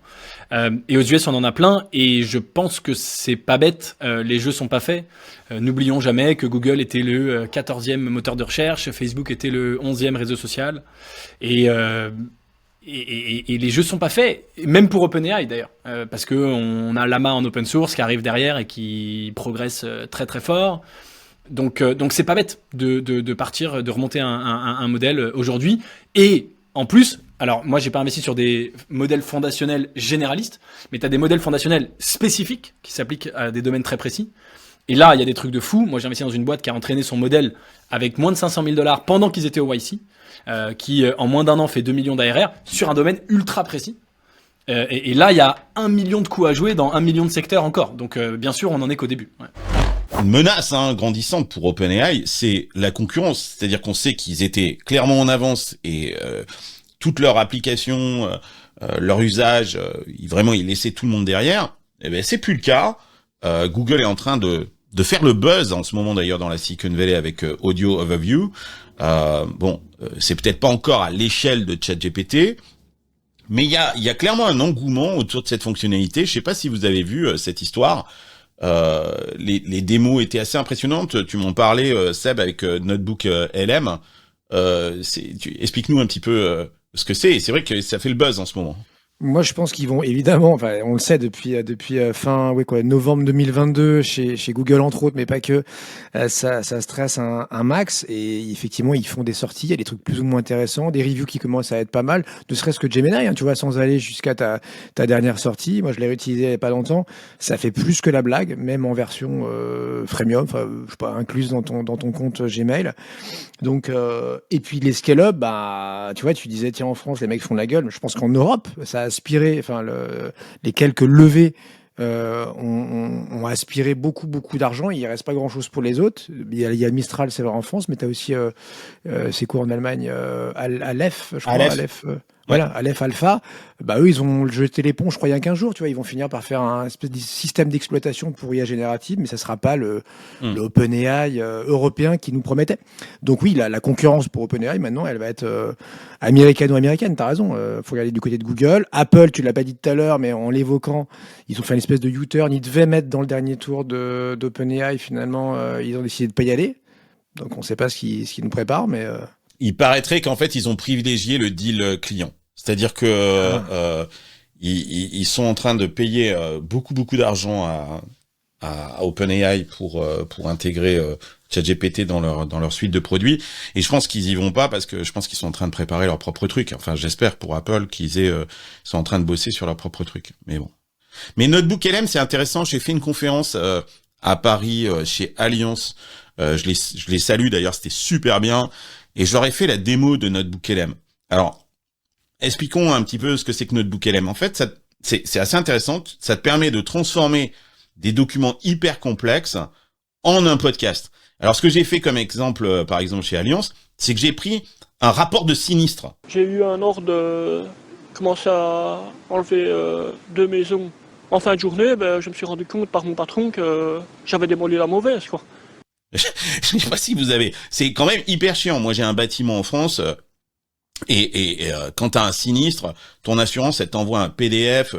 Et aux US, on en a plein, et je pense que c'est pas bête. Les jeux sont pas faits. N'oublions jamais que Google était le 14e moteur de recherche, Facebook était le 11e réseau social, et les jeux sont pas faits, même pour OpenAI d'ailleurs, parce que on a Llama en open source qui arrive derrière et qui progresse très très fort. Donc c'est pas bête de partir, de remonter un modèle aujourd'hui. Et en plus, alors moi j'ai pas investi sur des modèles fondationnels généralistes, mais tu as des modèles fondationnels spécifiques qui s'appliquent à des domaines très précis. Et là, il y a des trucs de fou. Moi j'ai investi dans une boîte qui a entraîné son modèle avec moins de $500 000 pendant qu'ils étaient au YC, qui en moins d'un an fait 2 millions d'ARR sur un domaine ultra précis. Et là, il y a 1 million de coups à jouer dans 1 million de secteurs encore. Donc bien sûr, on en est qu'au début. Ouais. Une menace grandissante pour OpenAI, c'est la concurrence. C'est-à-dire qu'on sait qu'ils étaient clairement en avance et toute leur application, leur usage, vraiment ils laissaient tout le monde derrière. Eh ben c'est plus le cas. Google est en train de faire le buzz en ce moment d'ailleurs dans la Silicon Valley avec Audio Overview. C'est peut-être pas encore à l'échelle de ChatGPT, mais il y a clairement un engouement autour de cette fonctionnalité. Je sais pas si vous avez vu cette histoire. Les démos étaient assez impressionnantes. Tu m'en parlais, Seb, avec Notebook LM. Explique-nous un petit peu ce que c'est. Et c'est vrai que ça fait le buzz en ce moment. Moi, je pense qu'ils vont évidemment, enfin, on le sait depuis novembre 2022 chez Google entre autres, mais pas que, ça stresse un max et effectivement ils font des sorties, il y a des trucs plus ou moins intéressants, des reviews qui commencent à être pas mal, ne serait-ce que Gemini, tu vois, sans aller jusqu'à ta dernière sortie. Moi, je l'ai réutilisé il y a pas longtemps, ça fait plus que la blague, même en version freemium, enfin, je sais pas, incluse dans ton compte Gmail. Donc et puis les scale-up, tu vois, tu disais tiens en France les mecs font la gueule, mais je pense qu'en Europe ça a aspiré, enfin les quelques levées ont aspiré beaucoup d'argent. Il reste pas grand chose pour les autres. Il y a Mistral, c'est vrai en France, mais tu as aussi c'est quoi en Allemagne, Aleph, je crois, Aleph. Voilà, Aleph Alpha, eux, ils ont jeté l'éponge, je crois, il y a 15 jours, tu vois, ils vont finir par faire un espèce de système d'exploitation pour IA générative, mais ça sera pas le OpenAI européen qui nous promettait. Donc oui, la concurrence pour OpenAI, maintenant, elle va être américano-américaine, t'as raison, faut regarder du côté de Google. Apple, tu l'as pas dit tout à l'heure, mais en l'évoquant, ils ont fait une espèce de U-turn, ils devaient mettre dans le dernier tour d'OpenAI, finalement, ils ont décidé de pas y aller. Donc on sait pas ce qui nous prépare, mais... Il paraîtrait qu'en fait, ils ont privilégié le deal client. C'est-à-dire que ils sont en train de payer beaucoup d'argent à OpenAI pour intégrer ChatGPT dans leur suite de produits. Et je pense qu'ils y vont pas parce que je pense qu'ils sont en train de préparer leur propre truc. Enfin, j'espère pour Apple qu'ils sont en train de bosser sur leur propre truc. Mais bon. Mais Notebook LM, c'est intéressant. J'ai fait une conférence à Paris chez Alliance. Je les salue d'ailleurs, c'était super bien. Et je leur ai fait la démo de Notebook LM. Alors, expliquons un petit peu ce que c'est que Notebook LM. En fait, c'est assez intéressant. Ça te permet de transformer des documents hyper complexes en un podcast. Alors, ce que j'ai fait comme exemple, par exemple, chez Alliance, c'est que j'ai pris un rapport de sinistre. J'ai eu un ordre de commencer à enlever 2 maisons. En fin de journée, je me suis rendu compte par mon patron que j'avais démoli la mauvaise, quoi. Je sais pas si vous avez... C'est quand même hyper chiant. Moi, j'ai un bâtiment en France... Et quand t'as un sinistre, ton assurance, elle t'envoie un PDF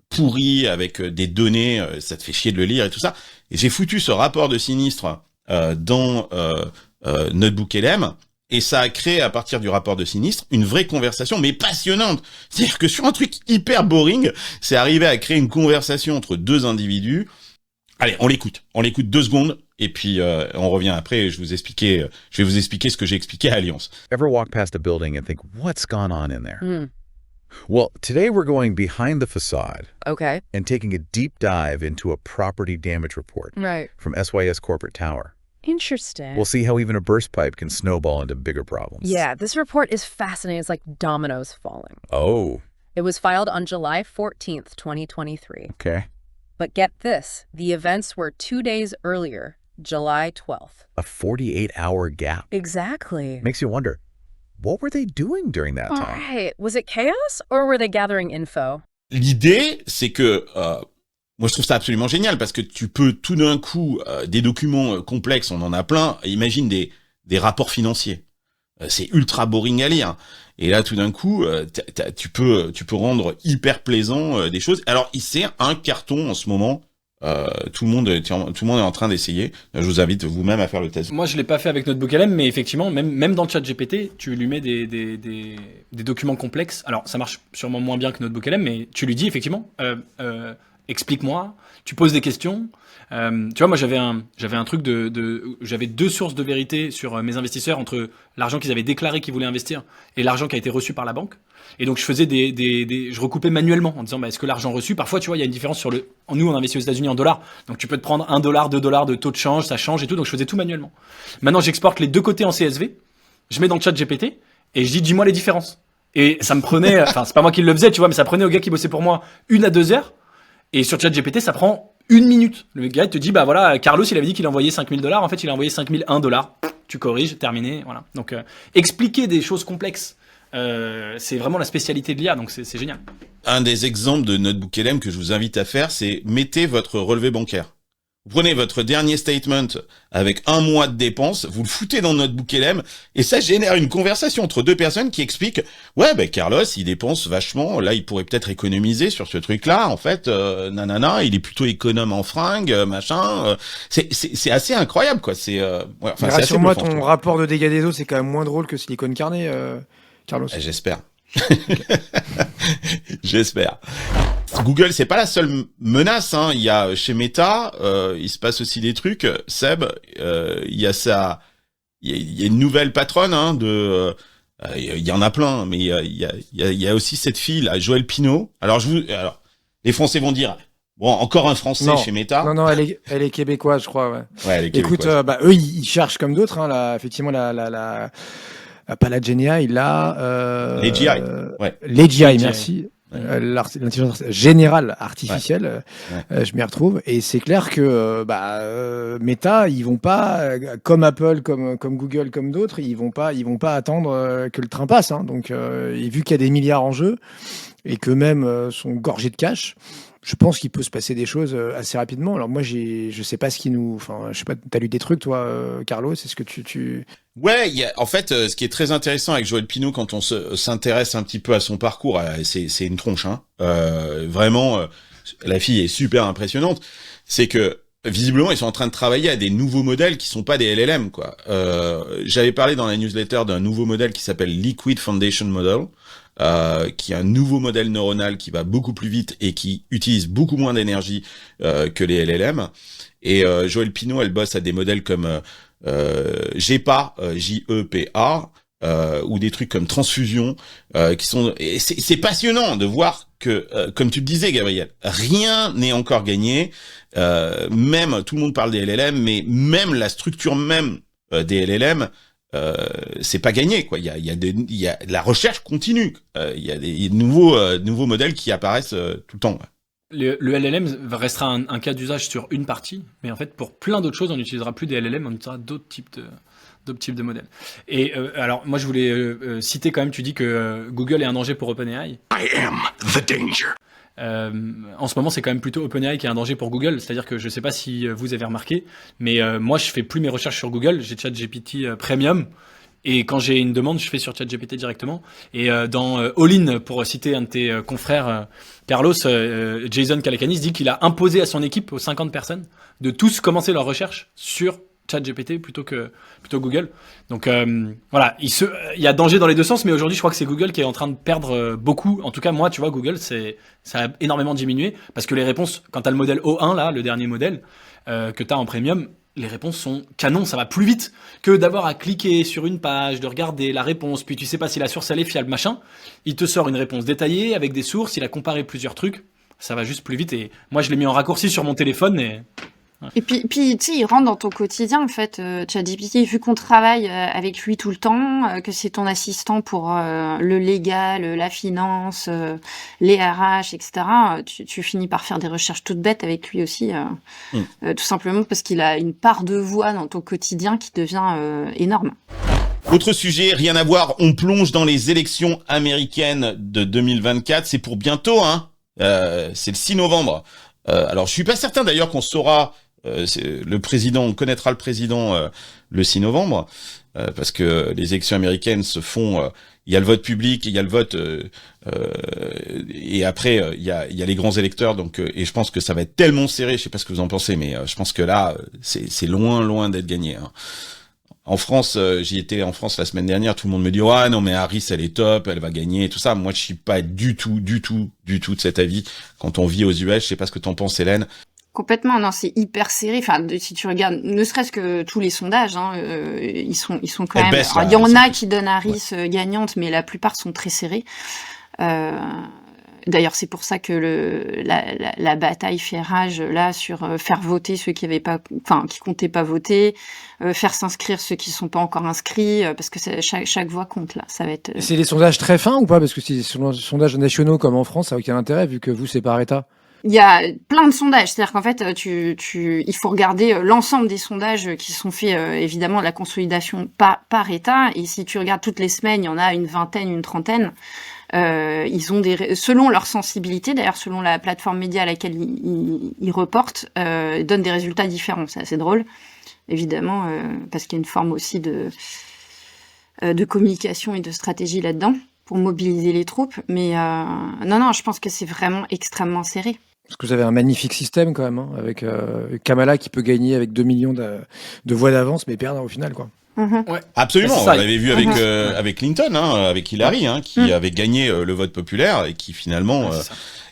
pourri avec des données, ça te fait chier de le lire et tout ça. Et j'ai foutu ce rapport de sinistre dans Notebook LM, et ça a créé à partir du rapport de sinistre une vraie conversation, mais passionnante. C'est-à-dire que sur un truc hyper boring, c'est arrivé à créer une conversation entre deux individus. Allez, on l'écoute 2 secondes. Et puis, on revient après, je vais vous expliquer ce que j'ai expliqué à Alliance. Ever walk past a building and think, what's gone on in there? Well, today we're going behind the facade. Okay. And taking a deep dive into a property damage report. Right. From SYS Corporate Tower. Interesting. We'll see how even a burst pipe can snowball into bigger problems. Yeah, this report is fascinating. It's like dominoes falling. Oh, It was filed on July 14th, 2023. okay. But get this, the events were 2 days earlier, July 12th. A 48-hour gap. Exactly. Makes you wonder, what were they doing during that All time? right. Was it chaos or were they gathering info? L'idée, c'est que moi je trouve ça absolument génial parce que tu peux tout d'un coup des documents complexes, on en a plein. Imagine des rapports financiers. C'est ultra boring à lire. Et là, tout d'un coup, tu peux rendre hyper plaisant des choses. Alors, c'est un carton en ce moment. Tout le monde est en train d'essayer. Je vous invite vous-même à faire le test. Moi, je l'ai pas fait avec NotebookLM, mais effectivement, même dans le chat GPT, tu lui mets des documents complexes. Alors, ça marche sûrement moins bien que NotebookLM, mais tu lui dis effectivement, explique-moi. Tu poses des questions. Tu vois, moi, j'avais un truc j'avais 2 sources de vérité sur mes investisseurs entre l'argent qu'ils avaient déclaré qu'ils voulaient investir et l'argent qui a été reçu par la banque. Et donc, je faisais je recoupais manuellement en disant, est-ce que l'argent reçu, parfois, tu vois, il y a une différence sur nous, on investit aux États-Unis en dollars. Donc, tu peux te prendre $1, $2 de taux de change, ça change et tout. Donc, je faisais tout manuellement. Maintenant, j'exporte les 2 côtés en CSV. Je mets dans le chat GPT et je dis, dis-moi les différences. Et ça me prenait, enfin, c'est pas moi qui le faisais, tu vois, mais ça prenait au gars qui bossait pour moi 1 à 2 heures. Et sur ChatGPT, ça prend 1 minute. Le gars, il te dit, bah voilà, Carlos, il avait dit qu'il envoyait $5,000. En fait, il a envoyé $5,001. Tu corriges, terminé, voilà. Donc, expliquer des choses complexes, c'est vraiment la spécialité de l'IA, donc c'est génial. Un des exemples de NotebookLM que je vous invite à faire, c'est mettez votre relevé bancaire. Vous prenez votre dernier statement avec 1 mois de dépenses, vous le foutez dans NotebookLM et ça génère une conversation entre 2 personnes qui expliquent « Ouais, ben Carlos, il dépense vachement, là il pourrait peut-être économiser sur ce truc-là, en fait, nanana, il est plutôt économe en fringues, machin. » C'est assez incroyable, quoi. Rassure-moi, ton rapport de dégâts des eaux, c'est quand même moins drôle que Silicon Carnet, Carlos. J'espère. J'espère. Google, c'est pas la seule menace, hein. Il y a chez Meta, il se passe aussi des trucs. Seb, il y a une nouvelle patronne, hein, il y en a plein, mais il y a aussi cette fille là, Joëlle Pineau. Alors les Français vont dire, bon, encore un Français chez Meta. Non, elle est québécoise, je crois. Ouais, elle est québécoise. Écoute, eux, ils cherchent comme d'autres, hein, effectivement pas la GenAI, l'AGI. Ouais. L'AGI, merci. L'intelligence générale artificielle, je m'y retrouve, et c'est clair que Meta, ils vont pas, comme Apple, comme Google, comme d'autres, ils vont pas attendre que le train passe, hein. Donc, et vu qu'il y a des milliards en jeu et qu'eux-mêmes sont gorgés de cash, je pense qu'il peut se passer des choses assez rapidement. Alors moi, je sais pas je sais pas, t'as lu des trucs toi, Carlos, est-ce que tu... Ouais, en fait, ce qui est très intéressant avec Joëlle Pineau quand on s'intéresse un petit peu à son parcours, c'est une tronche, hein. Vraiment, la fille est super impressionnante. C'est que visiblement, ils sont en train de travailler à des nouveaux modèles qui sont pas des LLM, quoi. J'avais parlé dans la newsletter d'un nouveau modèle qui s'appelle Liquid Foundation Model, qui est un nouveau modèle neuronal qui va beaucoup plus vite et qui utilise beaucoup moins d'énergie que les LLM. Et Joëlle Pineau, elle bosse à des modèles comme GEPA, J-E-P-A, ou des trucs comme transfusion, qui sont... Et c'est passionnant de voir que, comme tu le disais, Gabriel, rien n'est encore gagné. Même, tout le monde parle des LLM, mais même la structure même des LLM, c'est pas gagné, quoi. Il y a la recherche continue. Il y a des nouveaux modèles qui apparaissent tout le temps. Ouais. Le LLM restera un cas d'usage sur une partie, mais en fait, pour plein d'autres choses, on n'utilisera plus des LLM, on utilisera d'autres types de modèles. Et alors, moi, je voulais citer quand même, tu dis que Google est un danger pour OpenAI. I am the danger. En ce moment, c'est quand même plutôt OpenAI qui est un danger pour Google. C'est-à-dire que je sais pas si vous avez remarqué, mais moi, je fais plus mes recherches sur Google. J'ai ChatGPT Premium. Et quand j'ai une demande, je fais sur ChatGPT directement. Et dans All-in, pour citer un de tes confrères, Carlos, Jason Calacanis dit qu'il a imposé à son équipe, aux 50 personnes, de tous commencer leur recherche sur ChatGPT plutôt que Google. Donc voilà, il y a danger dans les deux sens, mais aujourd'hui, je crois que c'est Google qui est en train de perdre beaucoup. En tout cas, moi, tu vois, Google, ça a énormément diminué parce que les réponses, quand tu as le modèle O1, là, le dernier modèle que tu as en premium, les réponses sont canon, ça va plus vite que d'avoir à cliquer sur une page, de regarder la réponse, puis tu sais pas si la source elle est fiable, machin. Il te sort une réponse détaillée avec des sources, il a comparé plusieurs trucs, ça va juste plus vite. Et moi je l'ai mis en raccourci sur mon téléphone et Et puis tu sais, il rentre dans ton quotidien, en fait, ChatGPT, vu qu'on travaille avec lui tout le temps, que c'est ton assistant pour le légal, la finance, les RH, etc., tu finis par faire des recherches toutes bêtes avec lui aussi, tout simplement parce qu'il a une part de voix dans ton quotidien qui devient énorme. Autre sujet, rien à voir, on plonge dans les élections américaines de 2024, c'est pour bientôt, hein. C'est le 6 novembre. Alors je suis pas certain d'ailleurs qu'on saura on connaîtra le président le 6 novembre, parce que les élections américaines se font, il y a le vote public, il y a le vote, et après il y a les grands électeurs, donc et je pense que ça va être tellement serré, je sais pas ce que vous en pensez, mais je pense que là c'est loin d'être gagné, hein. En France, j'y étais en France la semaine dernière, tout le monde me dit ouais non mais Harris elle est top, elle va gagner et tout ça. Moi je suis pas du tout de cet avis. Quand on vit aux US, je sais pas ce que t'en penses, Hélène. Complètement, non, c'est hyper serré. Enfin, si tu regardes, ne serait-ce que tous les sondages, hein, ils sont quand même. Alors, il y en a qui donnent Harris gagnante, mais la plupart sont très serrés. D'ailleurs, c'est pour ça que la bataille fait rage là sur faire voter ceux qui comptaient pas voter, faire s'inscrire ceux qui sont pas encore inscrits, parce que chaque voix compte là. Ça va être. C'est des sondages très fins ou pas? Parce que c'est des sondages nationaux comme en France, ça n'a aucun intérêt vu que vous c'est par État. Il y a plein de sondages, c'est-à-dire qu'en fait, il faut regarder l'ensemble des sondages qui sont faits, évidemment, la consolidation par État. Et si tu regardes toutes les semaines, il y en a une vingtaine, une trentaine. Ils ont selon leur sensibilité, d'ailleurs, selon la plateforme média à laquelle ils reportent, donnent des résultats différents. C'est assez drôle, évidemment, parce qu'il y a une forme aussi de communication et de stratégie là-dedans pour mobiliser les troupes. Mais non, je pense que c'est vraiment extrêmement serré. Parce que vous avez un magnifique système quand même, hein, avec Kamala qui peut gagner avec 2 millions de voix d'avance, mais perdre au final, quoi. Ouais. Absolument, on l'avait vu avec Clinton, hein, avec Hillary, hein, qui avait gagné le vote populaire et qui finalement...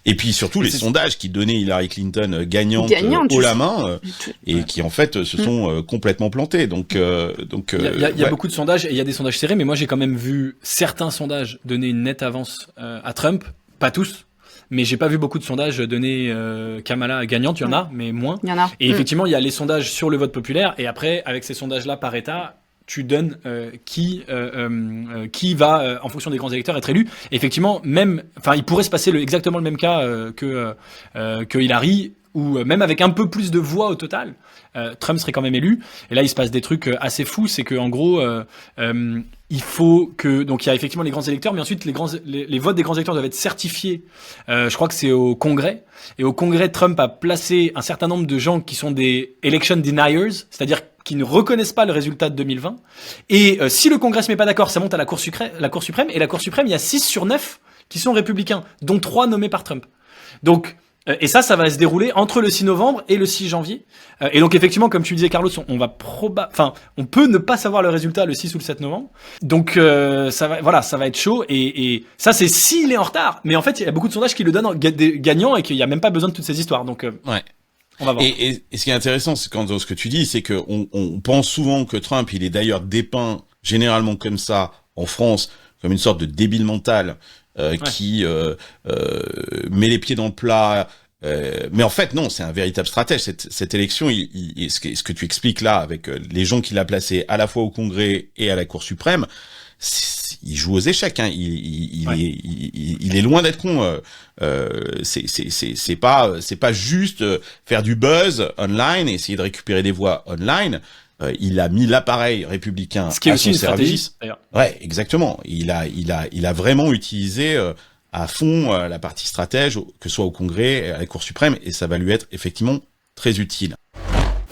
et puis surtout les sondages qui donnaient Hillary Clinton gagnante haut la main et qui en fait se sont complètement plantés. Donc il y a beaucoup de sondages et il y a des sondages serrés, mais moi j'ai quand même vu certains sondages donner une nette avance à Trump, pas tous. Mais j'ai pas vu beaucoup de sondages donner Kamala gagnante, il y en a, mais moins. Il y en a. Et effectivement, il y a les sondages sur le vote populaire, et après, avec ces sondages-là par État, tu donnes qui va, en fonction des grands électeurs, être élu. Et effectivement, il pourrait se passer exactement le même cas que Hillary, où même avec un peu plus de voix au total, Trump serait quand même élu. Et là, il se passe des trucs assez fous, c'est que en gros, il faut que donc il y a effectivement les grands électeurs, mais ensuite les votes des grands électeurs doivent être certifiés. Je crois que c'est au Congrès. Et au Congrès, Trump a placé un certain nombre de gens qui sont des election deniers, c'est-à-dire qui ne reconnaissent pas le résultat de 2020. Et si le Congrès se met pas d'accord, ça monte à la Cour suprême. Et la Cour suprême, il y a 6 sur 9 qui sont républicains, dont 3 nommés par Trump. Donc et ça va se dérouler entre le 6 novembre et le 6 janvier. Et donc effectivement, comme tu disais, Carlos, on peut ne pas savoir le résultat le 6 ou le 7 novembre. Donc ça va être chaud. Et ça, c'est s'il est en retard. Mais en fait, il y a beaucoup de sondages qui le donnent gagnant et qu'il n'y a même pas besoin de toutes ces histoires. Donc on va voir. Et ce qui est intéressant, c'est quand dans ce que tu dis, c'est que on pense souvent que Trump, il est d'ailleurs dépeint généralement comme ça en France, comme une sorte de débile mental. Qui met les pieds dans le plat, mais en fait non, c'est un véritable stratège. Cette élection, ce que tu expliques là avec les gens qu'il a placés à la fois au Congrès et à la Cour suprême, il joue aux échecs. Hein. Il est loin d'être con. C'est pas juste faire du buzz online et essayer de récupérer des voix online. Il a mis l'appareil républicain à son service. Ouais, exactement. Il a vraiment utilisé à fond la partie stratège, que ce soit au Congrès et à la Cour suprême, et ça va lui être effectivement très utile.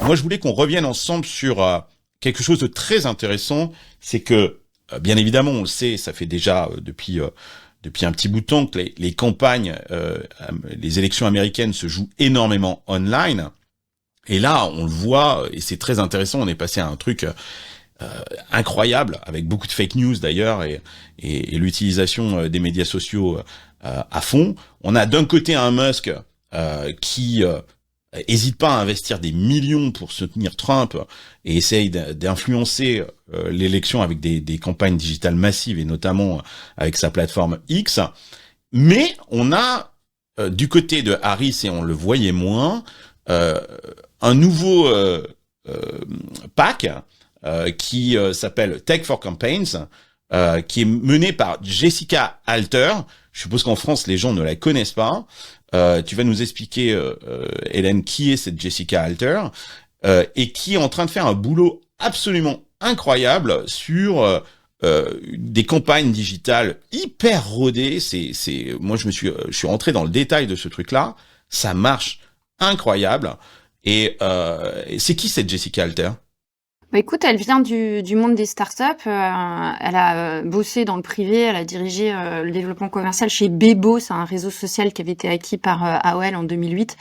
Moi, je voulais qu'on revienne ensemble sur quelque chose de très intéressant, c'est que, bien évidemment, on le sait, ça fait déjà depuis un petit bout de temps que les campagnes, les élections américaines se jouent énormément online. Et là, on le voit, et c'est très intéressant, on est passé à un truc incroyable, avec beaucoup de fake news d'ailleurs, et l'utilisation des médias sociaux à fond. On a d'un côté un Musk qui hésite pas à investir des millions pour soutenir Trump et essaye d'influencer l'élection avec des campagnes digitales massives, et notamment avec sa plateforme X. Mais on a, du côté de Harris, et on le voyait moins, un nouveau PAC qui s'appelle Tech for Campaigns, qui est mené par Jessica Alter. Je suppose qu'en France, les gens ne la connaissent pas. Tu vas nous expliquer, Hélène, qui est cette Jessica Alter, et qui est en train de faire un boulot absolument incroyable sur des campagnes digitales hyper rodées. Moi, je suis rentré dans le détail de ce truc-là. Ça marche incroyable. Et c'est qui cette Jessica Alter? Bah écoute, elle vient du monde des startups. Elle a bossé dans le privé. Elle a dirigé le développement commercial chez Bebo. C'est un réseau social qui avait été acquis par AOL en 2008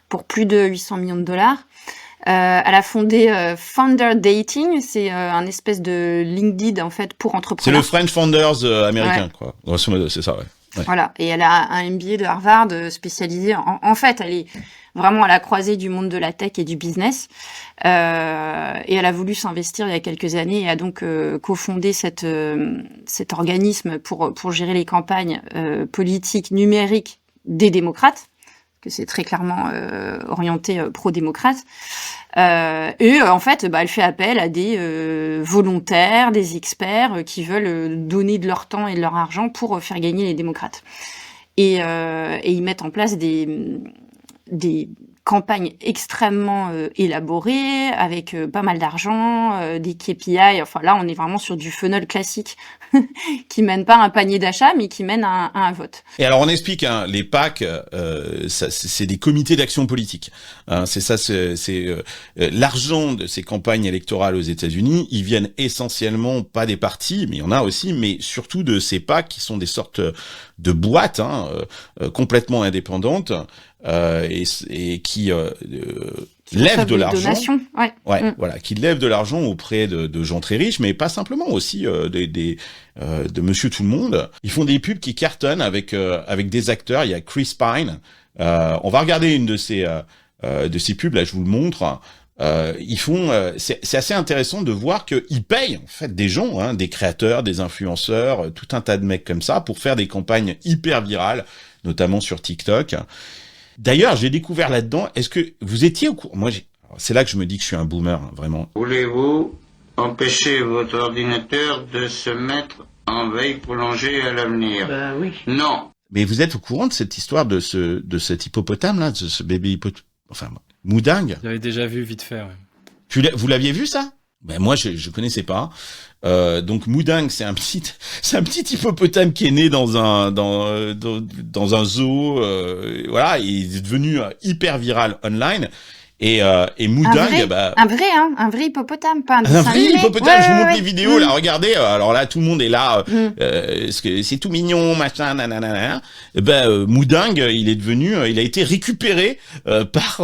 pour plus de 800 millions de dollars. Elle a fondé Founder Dating. C'est un espèce de LinkedIn en fait pour C'est entrepreneurs. le French Founders américain, quoi. Grosso modo, c'est ça, ouais. Ouais. Voilà. Et elle a un MBA de Harvard spécialisé. En fait, elle est vraiment à la croisée du monde de la tech et du business. Et elle a voulu s'investir il y a quelques années et a donc cofondé cet organisme pour gérer les campagnes politiques numériques des démocrates, que c'est très clairement orienté pro-démocrate. En fait, elle fait appel à des volontaires, des experts qui veulent donner de leur temps et de leur argent pour faire gagner les démocrates. Et ils mettent en place des campagnes extrêmement élaborées, avec pas mal d'argent, des KPI. Enfin là, on est vraiment sur du funnel classique qui mène pas à un panier d'achat, mais qui mène à un vote. Et alors on explique, hein, les PAC, c'est des comités d'action politique. Hein, c'est ça, c'est l'argent de ces campagnes électorales aux États-Unis. Ils viennent essentiellement pas des partis, mais il y en a aussi, mais surtout de ces PAC qui sont des sortes de boîtes complètement indépendantes et qui lèvent de l'argent. Voilà, qui lèvent de l'argent auprès de gens très riches, mais pas simplement aussi de Monsieur Tout le Monde. Ils font des pubs qui cartonnent avec des acteurs. Il y a Chris Pine. On va regarder une de ces pubs. Là, je vous le montre. Ils font, c'est assez intéressant de voir qu'ils payent en fait des gens, hein, des créateurs, des influenceurs, tout un tas de mecs comme ça pour faire des campagnes hyper virales, notamment sur TikTok. D'ailleurs, j'ai découvert là-dedans. Est-ce que vous étiez au courant? Moi, c'est là que je me dis que je suis un boomer, hein, vraiment. Voulez-vous empêcher votre ordinateur de se mettre en veille prolongée à l'avenir? Ben oui. Non. Mais vous êtes au courant de cette histoire de cet hippopotame là, de ce bébé hippopotame, enfin Moudingue? J'avais déjà vu vite fait. Ouais. Vous l'aviez vu ça? Ben moi je connaissais pas. Donc Moudingue, c'est un petit hippopotame qui est né dans un zoo, voilà, il est devenu hyper viral online. Et Moudingue, un vrai hippopotame, pas un dessin vrai animé. hippopotame. Je vous montre les vidéos, là, regardez. Alors là, tout le monde est là. C'est tout mignon, machin, nanana. Moudingue, il a été récupéré par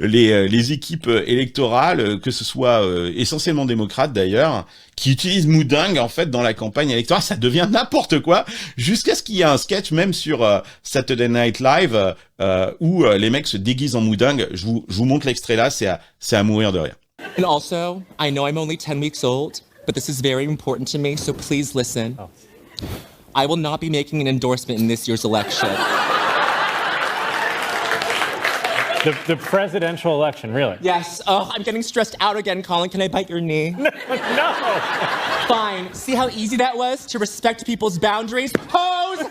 les équipes électorales, que ce soit essentiellement démocrates d'ailleurs, qui utilisent Moudingue en fait dans la campagne électorale. Ça devient n'importe quoi, jusqu'à ce qu'il y ait un sketch même sur Saturday Night Live où les mecs se déguisent en Moudingue. Je vous montre l'extrait là, c'est à mourir de rire. And also, I know I'm only 10 weeks old, but this is very important to me, so please listen. I will not be making an endorsement in this year's election. The presidential election, really? Yes. Oh, I'm getting stressed out again, Colin. Can I bite your knee? No. Fine. See how easy that was to respect people's boundaries? Pose!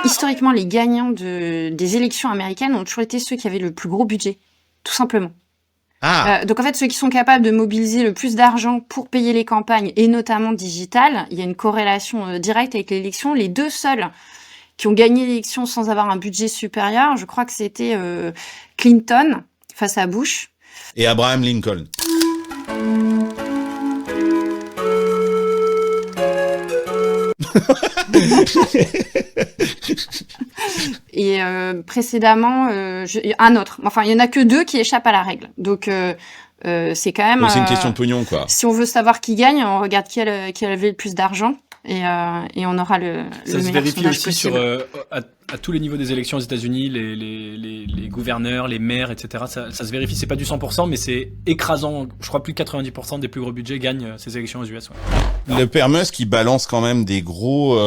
Historiquement, les gagnants des élections américaines ont toujours été ceux qui avaient le plus gros budget, tout simplement. Donc en fait, ceux qui sont capables de mobiliser le plus d'argent pour payer les campagnes, et notamment digitales, il y a une corrélation directe avec l'élection. Les deux seuls qui ont gagné l'élection sans avoir un budget supérieur, je crois que c'était Clinton face à Bush. Et Abraham Lincoln. Et précédemment, un autre. Enfin, il y en a que deux qui échappent à la règle. Donc, c'est quand même. Donc c'est une question de pognon, quoi. Si on veut savoir qui gagne, on regarde qui avait le plus d'argent et on aura le ça meilleur se vérifie sondage aussi possible. à tous les niveaux des élections aux États-Unis, les gouverneurs, les maires, etc. Ça se vérifie. C'est pas du 100%, mais c'est écrasant. Je crois plus de 90% des plus gros budgets gagnent ces élections aux US. Ouais. Le père Musk, il balance quand même des gros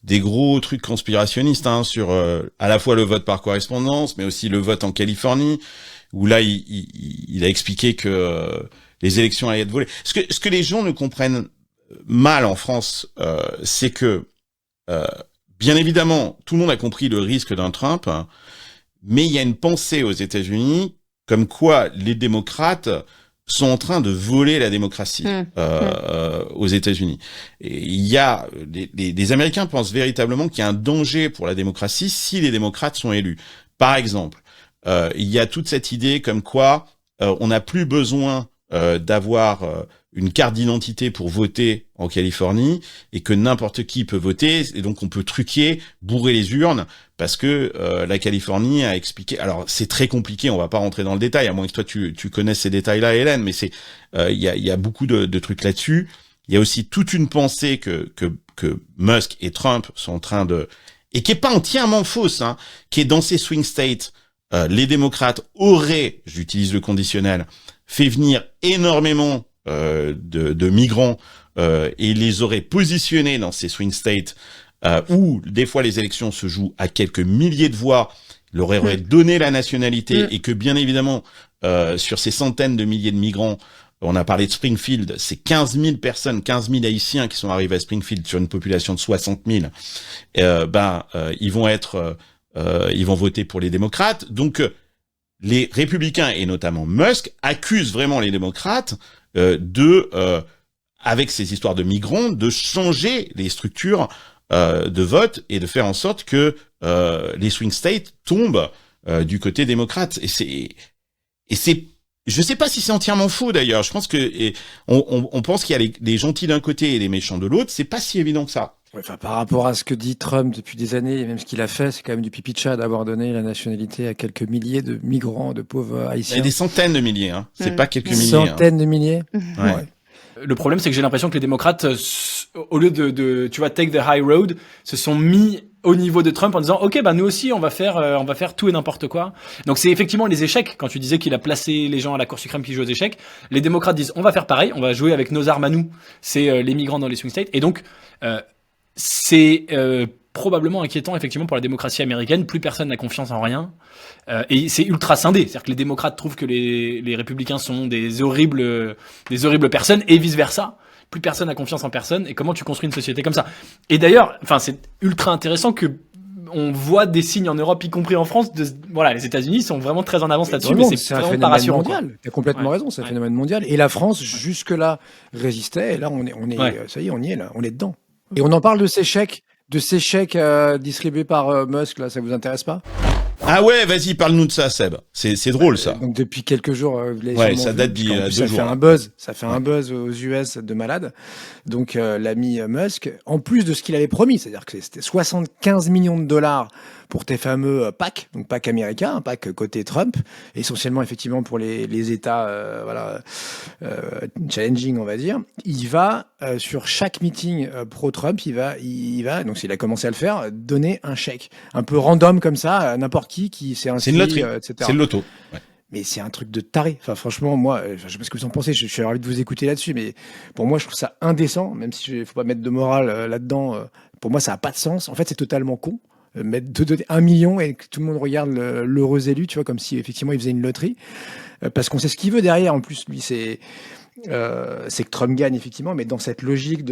des gros trucs conspirationnistes sur à la fois le vote par correspondance, mais aussi le vote en Californie, où là il a expliqué que les élections allaient être volées. Ce que les gens ne comprennent mal en France, c'est que bien évidemment tout le monde a compris le risque d'un Trump, mais il y a une pensée aux États-Unis comme quoi les démocrates sont en train de voler la démocratie aux États-Unis. Et il y a les Américains pensent véritablement qu'il y a un danger pour la démocratie si les démocrates sont élus. Par exemple, il y a toute cette idée comme quoi on n'a plus besoin d'avoir une carte d'identité pour voter en Californie et que n'importe qui peut voter et donc on peut truquer, bourrer les urnes parce que la Californie a expliqué. Alors c'est très compliqué, on va pas rentrer dans le détail à moins que toi tu connaisses ces détails-là, Hélène, mais c'est il y a beaucoup de trucs là-dessus. Il y a aussi toute une pensée que Musk et Trump sont en train de et qui est pas entièrement fausse, qui est dans ces swing states, les démocrates auraient, j'utilise le conditionnel, fait venir énormément de migrants et les aurait positionnés dans ces swing states où des fois les élections se jouent à quelques milliers de voix, leur aurait donné la nationalité et que bien évidemment sur ces centaines de milliers de migrants, on a parlé de Springfield, c'est 15 000 personnes, 15 000 Haïtiens qui sont arrivés à Springfield sur une population de 60 000, ils vont voter pour les démocrates. Donc les républicains et notamment Musk accusent vraiment les démocrates avec ces histoires de migrants, de changer les structures de vote et de faire en sorte que les swing states tombent du côté démocrate. Et c'est, je sais pas si c'est entièrement faux d'ailleurs. Je pense que on pense qu'il y a les gentils d'un côté et les méchants de l'autre. C'est pas si évident que ça. Enfin, par rapport à ce que dit Trump depuis des années, et même ce qu'il a fait, c'est quand même du pipi de chat d'avoir donné la nationalité à quelques milliers de migrants, de pauvres Haïtiens. Il y a des centaines de milliers, c'est pas quelques milliers. Centaines de milliers. Ouais. Le problème, c'est que j'ai l'impression que les démocrates, au lieu de tu vois, take the high road, se sont mis au niveau de Trump en disant, OK, nous aussi, on va faire tout et n'importe quoi. Donc c'est effectivement les échecs. Quand tu disais qu'il a placé les gens à la Cour suprême qui jouent aux échecs, les démocrates disent, on va faire pareil, on va jouer avec nos armes à nous. C'est les migrants dans les swing states. Et donc, c'est probablement inquiétant effectivement pour la démocratie américaine. Plus personne n'a confiance en rien et c'est ultra scindé. C'est-à-dire que les démocrates trouvent que les républicains sont des horribles personnes et vice versa. Plus personne n'a confiance en personne. Et comment tu construis une société comme ça? Et d'ailleurs, c'est ultra intéressant que on voit des signes en Europe, y compris en France. Voilà, les États-Unis sont vraiment très en avance là-dessus, mais c'est un vraiment phénomène pas rassurant. Mondial. T'as complètement raison, c'est un phénomène mondial. Et la France jusque-là résistait. Et là, on est, ça y est, on y est là, on est dedans. Et on en parle de ces chèques distribués par Musk, là, ça vous intéresse pas? Ah ouais, vas-y, parle-nous de ça, Seb. C'est drôle, ça. Donc depuis quelques jours, ça date d'il y a 2 jours. Ça fait un buzz aux US de malade. Donc l'ami Musk, en plus de ce qu'il avait promis, c'est-à-dire que c'était 75 millions de dollars pour tes fameux PAC, donc PAC américain, PAC côté Trump, essentiellement effectivement pour les États challenging, on va dire. Il va sur chaque meeting pro-Trump, il va, donc s'il a commencé à le faire, donner un chèque un peu random comme ça à n'importe qui s'est inscrit, c'est une loterie, etc. C'est le loto. Ouais. Mais c'est un truc de taré. Enfin, franchement, moi, je sais pas ce que vous en pensez. Je suis ravi de vous écouter là-dessus, mais pour moi, je trouve ça indécent. Même si il faut pas mettre de morale là-dedans. Pour moi, ça a pas de sens. En fait, c'est totalement con. Mettre 1 million et que tout le monde regarde l'heureux élu, tu vois, comme si effectivement il faisait une loterie, parce qu'on sait ce qu'il veut derrière. En plus, lui, c'est que Trump gagne effectivement, mais dans cette logique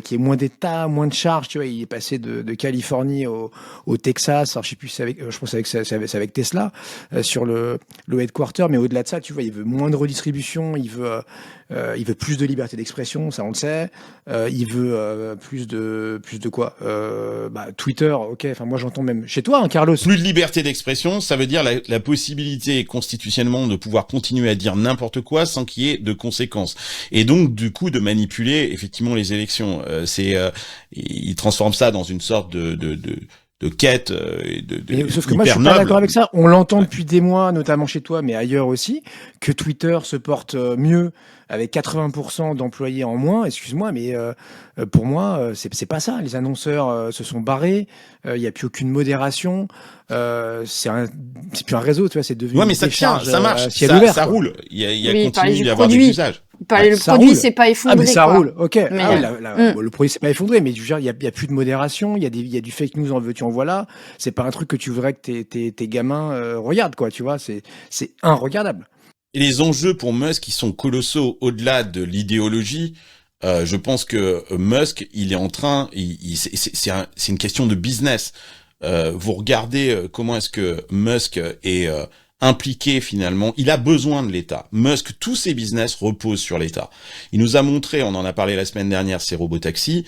qui est moins d'État, moins de charges, tu vois, il est passé de Californie au Texas. Alors je sais plus, je pense c'est avec Tesla sur le headquarter, mais au-delà de ça, tu vois, il veut moins de redistribution, il veut plus de liberté d'expression, ça on le sait. Il veut plus de quoi Twitter, ok. Enfin moi j'entends même chez toi, Carlos. Plus de liberté d'expression, ça veut dire la possibilité constitutionnellement de pouvoir continuer à dire n'importe quoi sans qu'il y ait de conséquences. Et donc du coup de manipuler effectivement les élections. Il transforme ça dans une sorte de quête sauf que moi je suis pas d'accord avec ça. On l'entend depuis des mois, notamment chez toi, mais ailleurs aussi, que Twitter se porte mieux avec 80% d'employés en moins. Excuse-moi, mais pour moi c'est pas ça. Les annonceurs se sont barrés. Il y a plus aucune modération. C'est plus un réseau, tu vois. C'est devenu. Ouais, mais ça tient, ça marche, ça roule. Il y a continue d'y avoir des usages. Le produit s'est pas effondré. Ah, mais ça quoi. roule, ok. Mais, le produit s'est pas effondré, mais je veux dire, il y a plus de modération, il y a du fake news en veux-tu en voilà. C'est pas un truc que tu voudrais que tes gamins regardent, quoi, tu vois. C'est regardable. Et les enjeux pour Musk, qui sont colossaux au-delà de l'idéologie. Je pense que Musk, il est en train, c'est une question de business. Vous regardez comment est-ce que Musk est impliqué finalement. Il a besoin de l'État. Musk, tous ses business reposent sur l'État. Il nous a montré, on en a parlé la semaine dernière, ces robotaxis.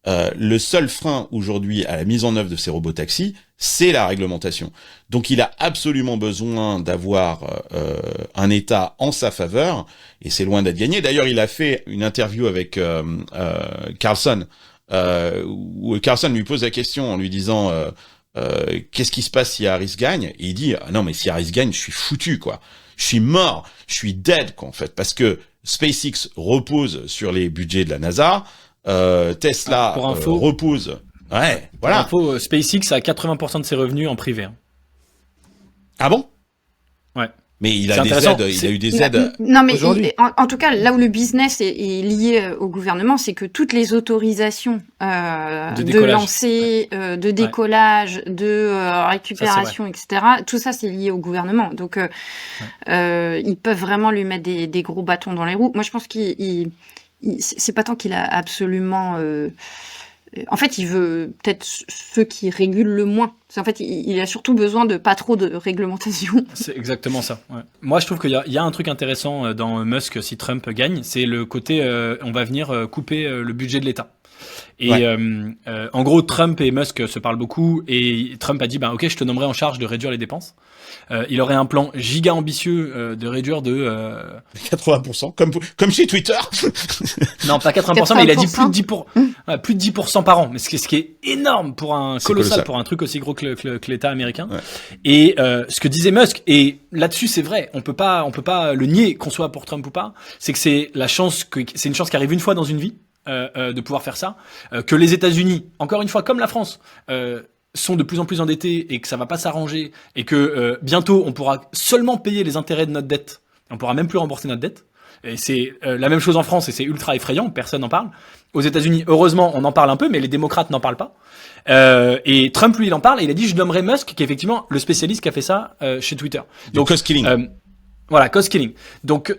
Le seul frein aujourd'hui à la mise en œuvre de ces robotaxis, c'est la réglementation. Donc il a absolument besoin d'avoir un État en sa faveur, et c'est loin d'être gagné. D'ailleurs, il a fait une interview avec Carlson, où Carlson lui pose la question en lui disant qu'est-ce qui se passe si Harris gagne, et il dit non mais si Harris gagne, je suis foutu quoi, je suis mort, je suis dead quoi en fait, parce que SpaceX repose sur les budgets de la NASA. Tesla repose. Ouais, voilà. Pour info, SpaceX a 80% de ses revenus en privé. Hein. Ah bon? Ouais. Mais il a des aides, il a eu des aides. Non, mais en tout cas, là où le business est lié au gouvernement, c'est que toutes les autorisations de lancer, de décollage, de récupération, etc., tout ça, c'est lié au gouvernement. Donc, ils peuvent vraiment lui mettre des gros bâtons dans les roues. Moi, je pense c'est pas tant qu'il a absolument... En fait, il veut peut-être ceux qui régulent le moins. En fait, il a surtout besoin de pas trop de réglementation. C'est exactement ça. Ouais. Moi, je trouve qu'il y a un truc intéressant dans Musk si Trump gagne, c'est le côté on va venir couper le budget de l'État. Et en gros, Trump et Musk se parlent beaucoup, et Trump a dit ok, je te nommerai en charge de réduire les dépenses. Il aurait un plan giga ambitieux de réduire de 80%, comme chez Twitter. Non, pas 80%, mais il a dit plus de 10% par an. Mais ce qui est énorme pour colossal pour un truc aussi gros que l'État américain. Ouais. Et ce que disait Musk, et là-dessus c'est vrai, on peut pas le nier, qu'on soit pour Trump ou pas, c'est que c'est une chance qui arrive une fois dans une vie. De pouvoir faire ça, que les États-Unis, encore une fois comme la France, sont de plus en plus endettés et que ça va pas s'arranger, et que bientôt on pourra seulement payer les intérêts de notre dette, on pourra même plus rembourser notre dette. Et c'est la même chose en France, et c'est ultra effrayant, personne n'en parle. Aux États-Unis, heureusement, on en parle un peu, mais les démocrates n'en parlent pas. Et Trump, lui, il en parle, et il a dit je nommerai Musk, qui est effectivement le spécialiste qui a fait ça chez Twitter. Donc cost killing. Voilà, cost killing. Donc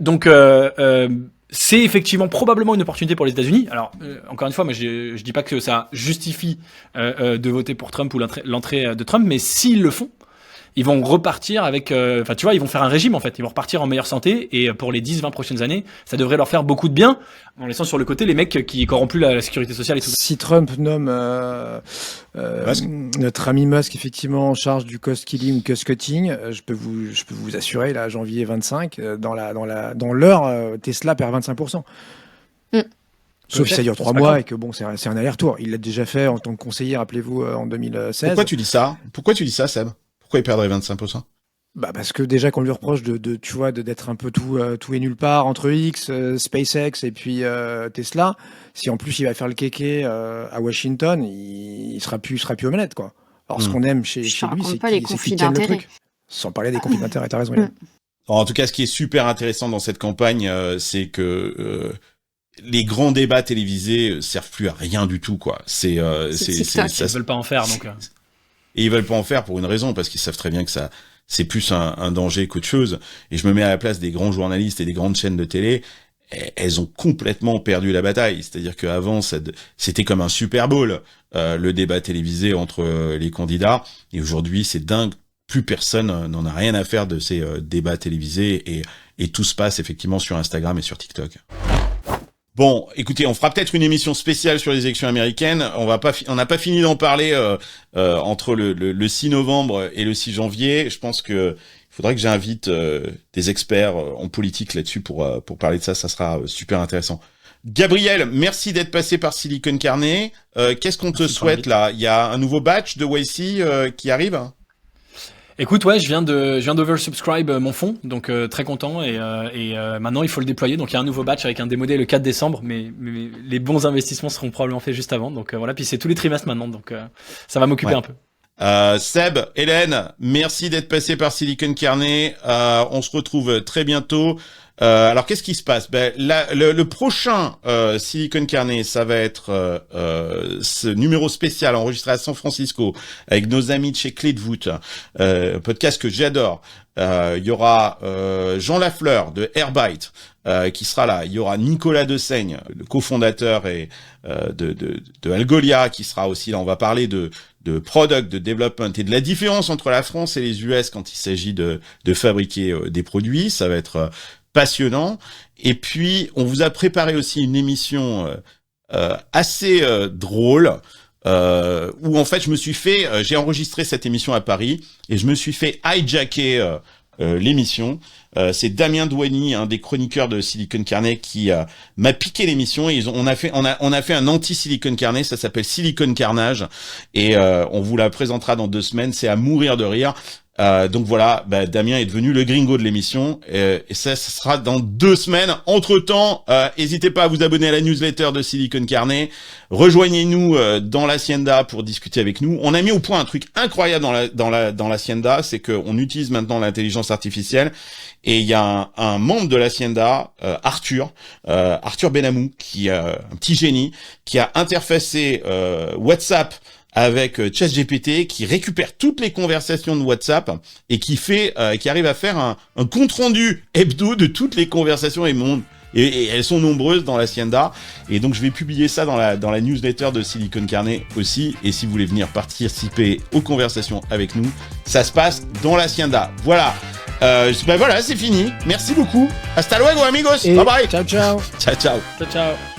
c'est effectivement probablement une opportunité pour les États-Unis. Alors, encore une fois, moi, je dis pas que ça justifie de voter pour Trump ou l'entrée de Trump, mais s'ils le font, ils vont repartir avec... tu vois, ils vont faire un régime, en fait. Ils vont repartir en meilleure santé, et pour les 10-20 prochaines années, ça devrait leur faire beaucoup de bien, en laissant sur le côté les mecs qui n'auront plus la sécurité sociale et tout. Si Trump nomme notre ami Musk effectivement en charge du cost killing ou cost cutting, je peux vous assurer, là, janvier 25, dans l'heure, Tesla perd 25%. Sauf si ça dure 3 mois et que bon, c'est un aller-retour. Il l'a déjà fait en tant que conseiller, rappelez-vous, en 2016. Pourquoi tu dis ça, Seb? Pourquoi il perdrait 25%? Parce que déjà qu'on lui reproche tu vois, d'être un peu tout et nulle part entre X, SpaceX et puis Tesla. Si en plus il va faire le kéké à Washington, il sera plus aux manettes, quoi. Alors ce qu'on aime chez lui, c'est qu'il tienne le truc. Sans parler des conflits d'intérêt, t'as raison. En tout cas, ce qui est super intéressant dans cette campagne, c'est que les grands débats télévisés servent plus à rien du tout, quoi. Ils veulent pas en faire, donc. Et ils veulent pas en faire pour une raison, parce qu'ils savent très bien que ça, c'est plus un danger qu'autre chose. Et je me mets à la place des grands journalistes et des grandes chaînes de télé. Elles ont complètement perdu la bataille. C'est-à-dire qu'avant, c'était comme un Super Bowl, le débat télévisé entre les candidats. Et aujourd'hui, c'est dingue. Plus personne n'en a rien à faire de ces débats télévisés, et tout se passe effectivement sur Instagram et sur TikTok. Bon, écoutez, on fera peut-être une émission spéciale sur les élections américaines. On n'a pas fini d'en parler entre le 6 novembre et le 6 janvier. Je pense que il faudrait que j'invite des experts en politique là-dessus pour parler de ça. Ça sera super intéressant. Gabriel, merci d'être passé par Silicon Carnet. Qu'est-ce qu'on te souhaite là? Il y a un nouveau batch de YC qui arrive? Écoute, ouais, je viens d'oversubscribe mon fonds, donc très content, et maintenant il faut le déployer. Donc il y a un nouveau batch avec un démodé le 4 décembre, mais les bons investissements seront probablement faits juste avant. Donc voilà, puis c'est tous les trimestres maintenant, donc ça va m'occuper un peu. Seb, Hélène, merci d'être passé par Silicon Carnet. On se retrouve très bientôt. Alors qu'est-ce qui se passe? Le prochain Silicon Carnet, ça va être ce numéro spécial enregistré à San Francisco avec nos amis de chez Clé de voûte, podcast que j'adore. Il y aura Jean Lafleur de Airbyte qui sera là. Il y aura Nicolas Dessaigne, le cofondateur de Algolia, qui sera aussi là. On va parler de product, de development et de la différence entre la France et les US quand il s'agit de fabriquer des produits. Ça va être passionnant. Et puis, on vous a préparé aussi une émission assez drôle où en fait j'ai enregistré cette émission à Paris et je me suis fait hijacker l'émission. C'est Damien Douany, un des chroniqueurs de Silicon Carnet, qui m'a piqué l'émission. Et on a fait un anti-Silicon Carnet, ça s'appelle Silicon Carnage, et on vous la présentera dans 2 semaines. C'est à mourir de rire. Donc voilà, Damien est devenu le gringo de l'émission, et ça sera dans 2 semaines. Entre-temps, n'hésitez pas à vous abonner à la newsletter de Silicon Carnet. Rejoignez-nous dans l'Hacienda pour discuter avec nous. On a mis au point un truc incroyable dans l'Hacienda, c'est qu'on utilise maintenant l'intelligence artificielle, et il y a un membre de l'Hacienda, Arthur Benamou, qui un petit génie, qui a interfacé WhatsApp avec ChatGPT, qui récupère toutes les conversations de WhatsApp et qui arrive à faire un compte rendu hebdo de toutes les conversations et elles sont nombreuses dans l'Hacienda. Et donc je vais publier ça dans la newsletter de Silicon Carnet aussi. Et si vous voulez venir participer aux conversations avec nous, ça se passe dans l'Hacienda. Voilà. Voilà, c'est fini. Merci beaucoup. Hasta luego, amigos. Bye bye. Ciao, ciao. Ciao, ciao. Ciao, ciao.